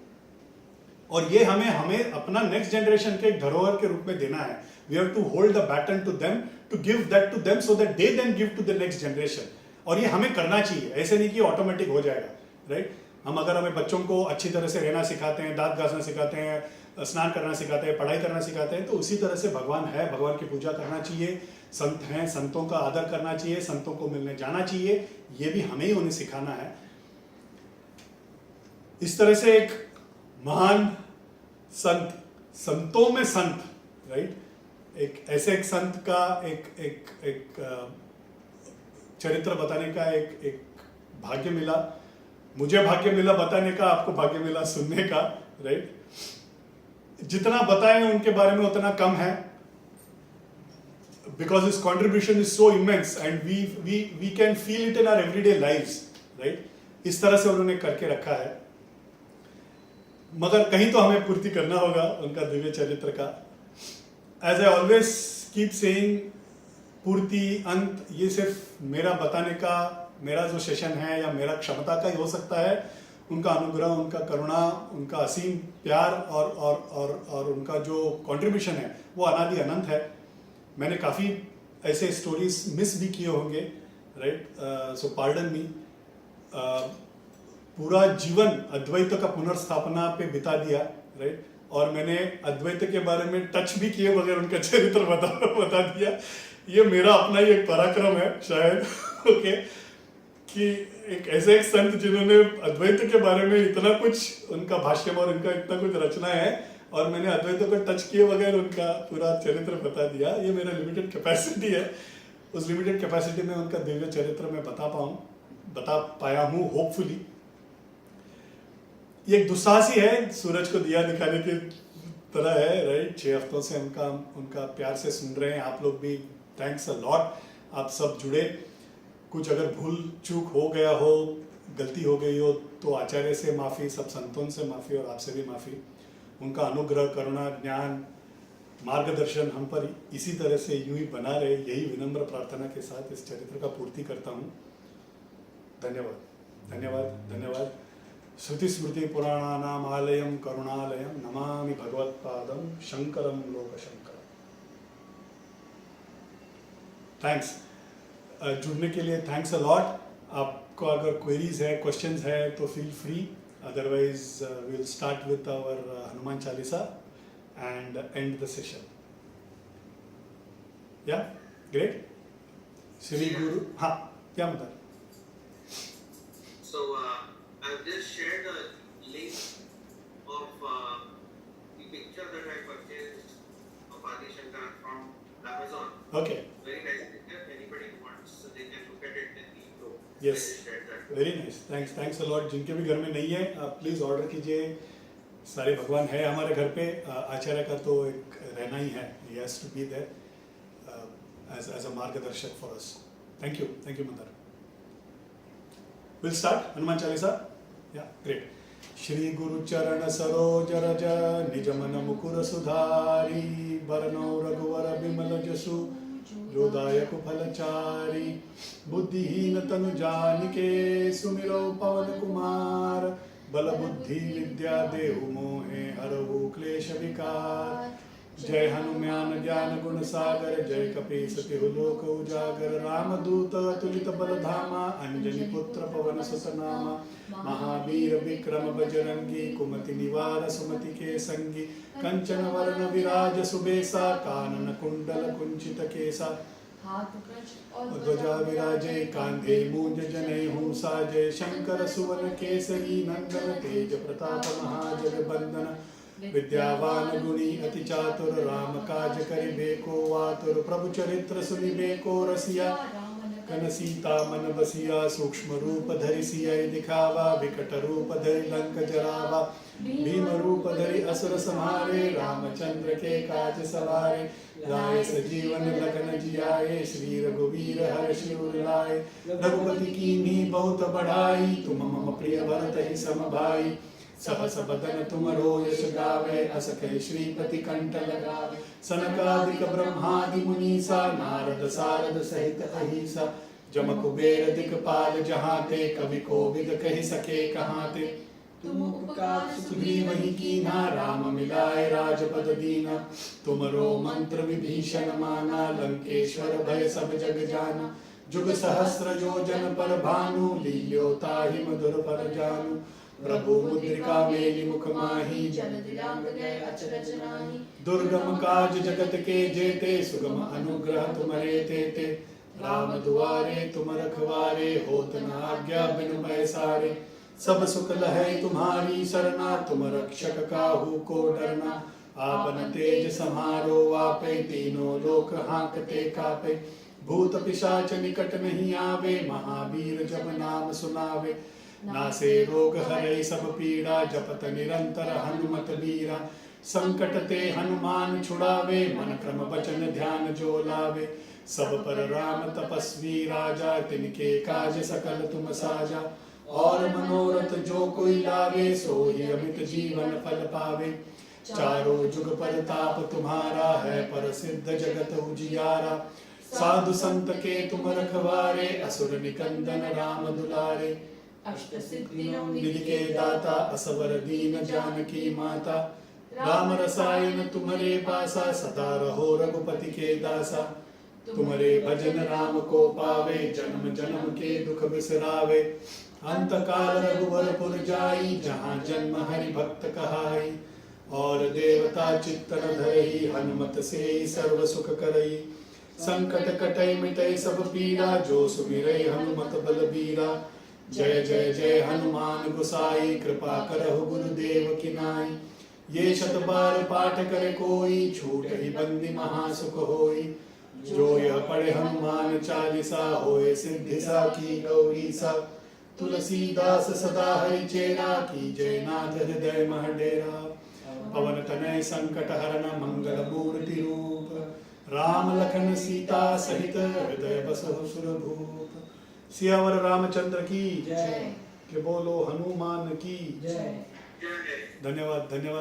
और ये हमें अपना नेक्स्ट जनरेशन के एक धरोहर के रूप में देना है. We have to hold the baton to them, to give that to them so that they then give to the next generation. और ये हमें करना चाहिए, ऐसे नहीं कि ऑटोमेटिक हो जाएगा, राइट. हम अगर हमें बच्चों को अच्छी तरह से रहना सिखाते हैं, दांत घासना सिखाते हैं, स्नान करना सिखाते हैं, पढ़ाई करना सिखाते हैं, तो उसी तरह से भगवान है, भगवान की पूजा करना चाहिए, संत हैं, संतों का आदर करना चाहिए, संतों को मिलने जाना चाहिए. ये भी हमें ही उन्हें सिखाना है. इस तरह से एक महान संत, संतों में संत, राइट, एक संत का एक चरित्र बताने का एक भाग्य मिला. मुझे भाग्य मिला बताने का, आपको भाग्य मिला सुनने का, राइट. जितना बताएं उनके बारे में उतना कम है, because his contribution is so immense and we can feel it in our everyday lives, right. इस तरह से उन्होंने करके रखा है. मगर कहीं तो हमें पूर्ति करना होगा उनका दिव्य चरित्र का. As I always keep saying, पूर्ति, अंत, ये सिर्फ मेरा बताने का, मेरा जो सेशन है या मेरा क्षमता का ही हो सकता है. उनका अनुग्रह, उनका करुणा, उनका असीम प्यार और उनका जो कंट्रीब्यूशन है वो अनादि अनंत है. मैंने काफ़ी ऐसे स्टोरीज मिस भी किए होंगे, राइट. सो पार्डन मी. पूरा जीवन अद्वैत का पुनर्स्थापना पे बिता दिया, राइट. और मैंने अद्वैत के बारे में टच भी किए बगैर उनका चरित्र बता दिया. ये मेरा अपना ही एक पराक्रम है शायद, ओके, कि एक संत जिन्होंने अद्वैत के बारे में इतना कुछ, उनका भाष्य और उनका इतना कुछ रचना है, और मैंने अद्वैत को टच किए बगैर उनका पूरा चरित्र बता दिया. ये मेरा लिमिटेड कैपेसिटी है. उस लिमिटेड कैपेसिटी में उनका दिव्य चरित्र में बता पाया हूँ, होपफुली. ये एक दुस्साहसी है, सूरज को दिया दिखाने की तरह है, राइट. 6 हफ्तों से उनका प्यार से सुन रहे हैं आप लोग भी. थैंक्स अ लॉट, आप सब जुड़े. कुछ अगर भूल चूक हो गया हो, गलती हो गई हो, तो आचार्य से माफ़ी, सब संतों से माफ़ी, और आपसे भी माफ़ी. उनका अनुग्रह, करुणा, ज्ञान, मार्गदर्शन हम पर इसी तरह से यूं ही बना रहे, यही विनम्र प्रार्थना के साथ इस चरित्र का पूर्ति करता हूँ. धन्यवाद, धन्यवाद, धन्यवाद. श्रुति स्मृति पुराणानाम आलयम करुणालयम नमामि भगवत्पादम शंकरम लोकशंकरम. थैंक्स. जुड़ने के लिए थैंक्स अ लॉट. आपको अगर क्वेरीज है, क्वेश्चंस है, तो feel free. Otherwise we will start with our Hanuman Chalisa and end the session. Yeah great. Shri Guru, हाँ, क्या बता. So I've just shared a link of the picture that I purchased of Adi Shankar from Amazon. Okay. Very nice picture. Anybody wants, so they can look at it in the video. Yes. Very nice. Thanks a lot. जिनके भी घर में नहीं है, आप please order कीजिए. सारे भगवान है हमारे घर पे. आचार्य का तो एक रहना ही है. He has to be there as a मार्गदर्शक for us. Thank you, Mother. We'll start Hanuman Chalisa. Yeah, great. Shri गुरु चरण सरोज रज निज मन मुकुर सुधारी बरनौ रघुवर बिमल जसु जो दायक फलचारी बुद्धिहीन तनु जानिके सुमिरो पवन कुमार बल बुद्धि विद्या देहु मोहे हरहु क्लेश विकार जय हनुमान ज्ञान गुण सागर, जय कपीस तिहु लोक उजागर। रामदूत अतुलित बल धामा, अंजनी पुत्र पवन सुत नामा। महावीर विक्रम बजरंगी, कुमति निवार सुमति के संगी। कंचन वरण विराज सुबेसा, कानन कुंडल कुंचित केसा। ध्वजा विराजे कांधे मूंज जनेऊ साजे। शंकर सुवन केसरी नंदन, तेज प्रताप महाजगबंदन। विद्यावान गुणी अति चातुर, राम काज करिबे को आतुर। प्रभु चरित्र सुनिबे को रसिया, कन सीता मन बसिया। सूक्ष्म रूप धरि सियहि दिखावा, विकट रूप धरि लंक जरावा। भीम रूप धरि असुर संहारे, रामचंद्र के काज सवारे। लाए सजीवन लखन जियाए, श्री रघुवीर हर्षि उर लाए। रघुपति कीन्ही बहुत बढ़ाई, तुम मम प्रिय भरत ही सम भाई। सहस बदन तुमरो यश गावे, अस कहि श्रीपति कंठ लगावे। सनकादिक ब्रह्मादि मुनीसा, नारद सारद सहित अहिसा। जम कुबेर दिक्पाल जहाते, कवि कोविद कहि सके कहाते। तुम उपकार सुग्रीवहि कीन्हा, राम मिलाए राजपद दीना। तुमरो मंत्र विभीषण माना, लंकेश्वर भय सब जग जाना। जुग सहस्र योजन पर भानु, लील्यो ताहि मधुर फल जानू। प्रभु मुद्रिका मेलि मुख माही, जल दिलांग गए अचरज नाही। दुर्गम काज जगत के जेते, सुगम अनुग्रह तुम्हारे तेते। राम दुआरे तुम रखवारे, होत न आज्ञा बिनु पैसारे। सब सुख लहै तुम्हारी सरना, तुम रक्षक काहू को डरना। आपन तेज समारो आपे, तीनों लोक हांकते कापे। भूत पिशाच निकट नहीं आवे, महावीर जब नाम सुनावे। नासे रोग हरै सब पीड़ा, जपत निरंतर हनुमत बीरा। संकट ते हनुमान छुड़ावे, मन क्रम वचन ध्यान जो लावे। सब पर राम तपस्वी राजा, तिनके काज सकल तुम साजा। और मनोरथ जो कोई लावे, सोई अमित जीवन फल पावे। चारों जुग परताप तुम्हारा, है प्रसिद्ध जगत उजियारा। साधु संत के तुम रखवारे, असुर निकंदन राम दुलारे। अष्ट सिद्धियों निधि के दाता, असवर दीन जानकी माता। राम रसायन तुम्हारे पासा, सदा रहो रघुपति के दासा। तुम्हारे भजन राम को पावे, जन्म जन्म के दुख बिसरावे। अंत काल रघुवरपुर जाई, जहाँ जन्म हरि भक्त कहाई। और देवता चित्तन धरई, हनुमत से सर्व सुख करई। संकट कटै मिटै सब पीड़ा, जो सुमिरै हनुमत बलबीरा। जय जय जय हनुमान गोसाई, कृपा करहु गुरुदेव की नाई। ये शत बार पाठ करे कोई, छूट ही बंदी महासुख होई। जो यह पढ़े हनुमान चालीसा, होए सिद्धि सा की गौरी सा। तुलसीदास सदा हरि चेरा, की जय नाथ हृदय मह डेरा। पवन तनय संकट हरन, मंगल मूर्ति रूप। राम लखन सीता सहित, हृदय बसहु सुरभूप। सियावर रामचंद्र की जय। के बोलो हनुमान की जय। धन्यवाद धन्यवाद।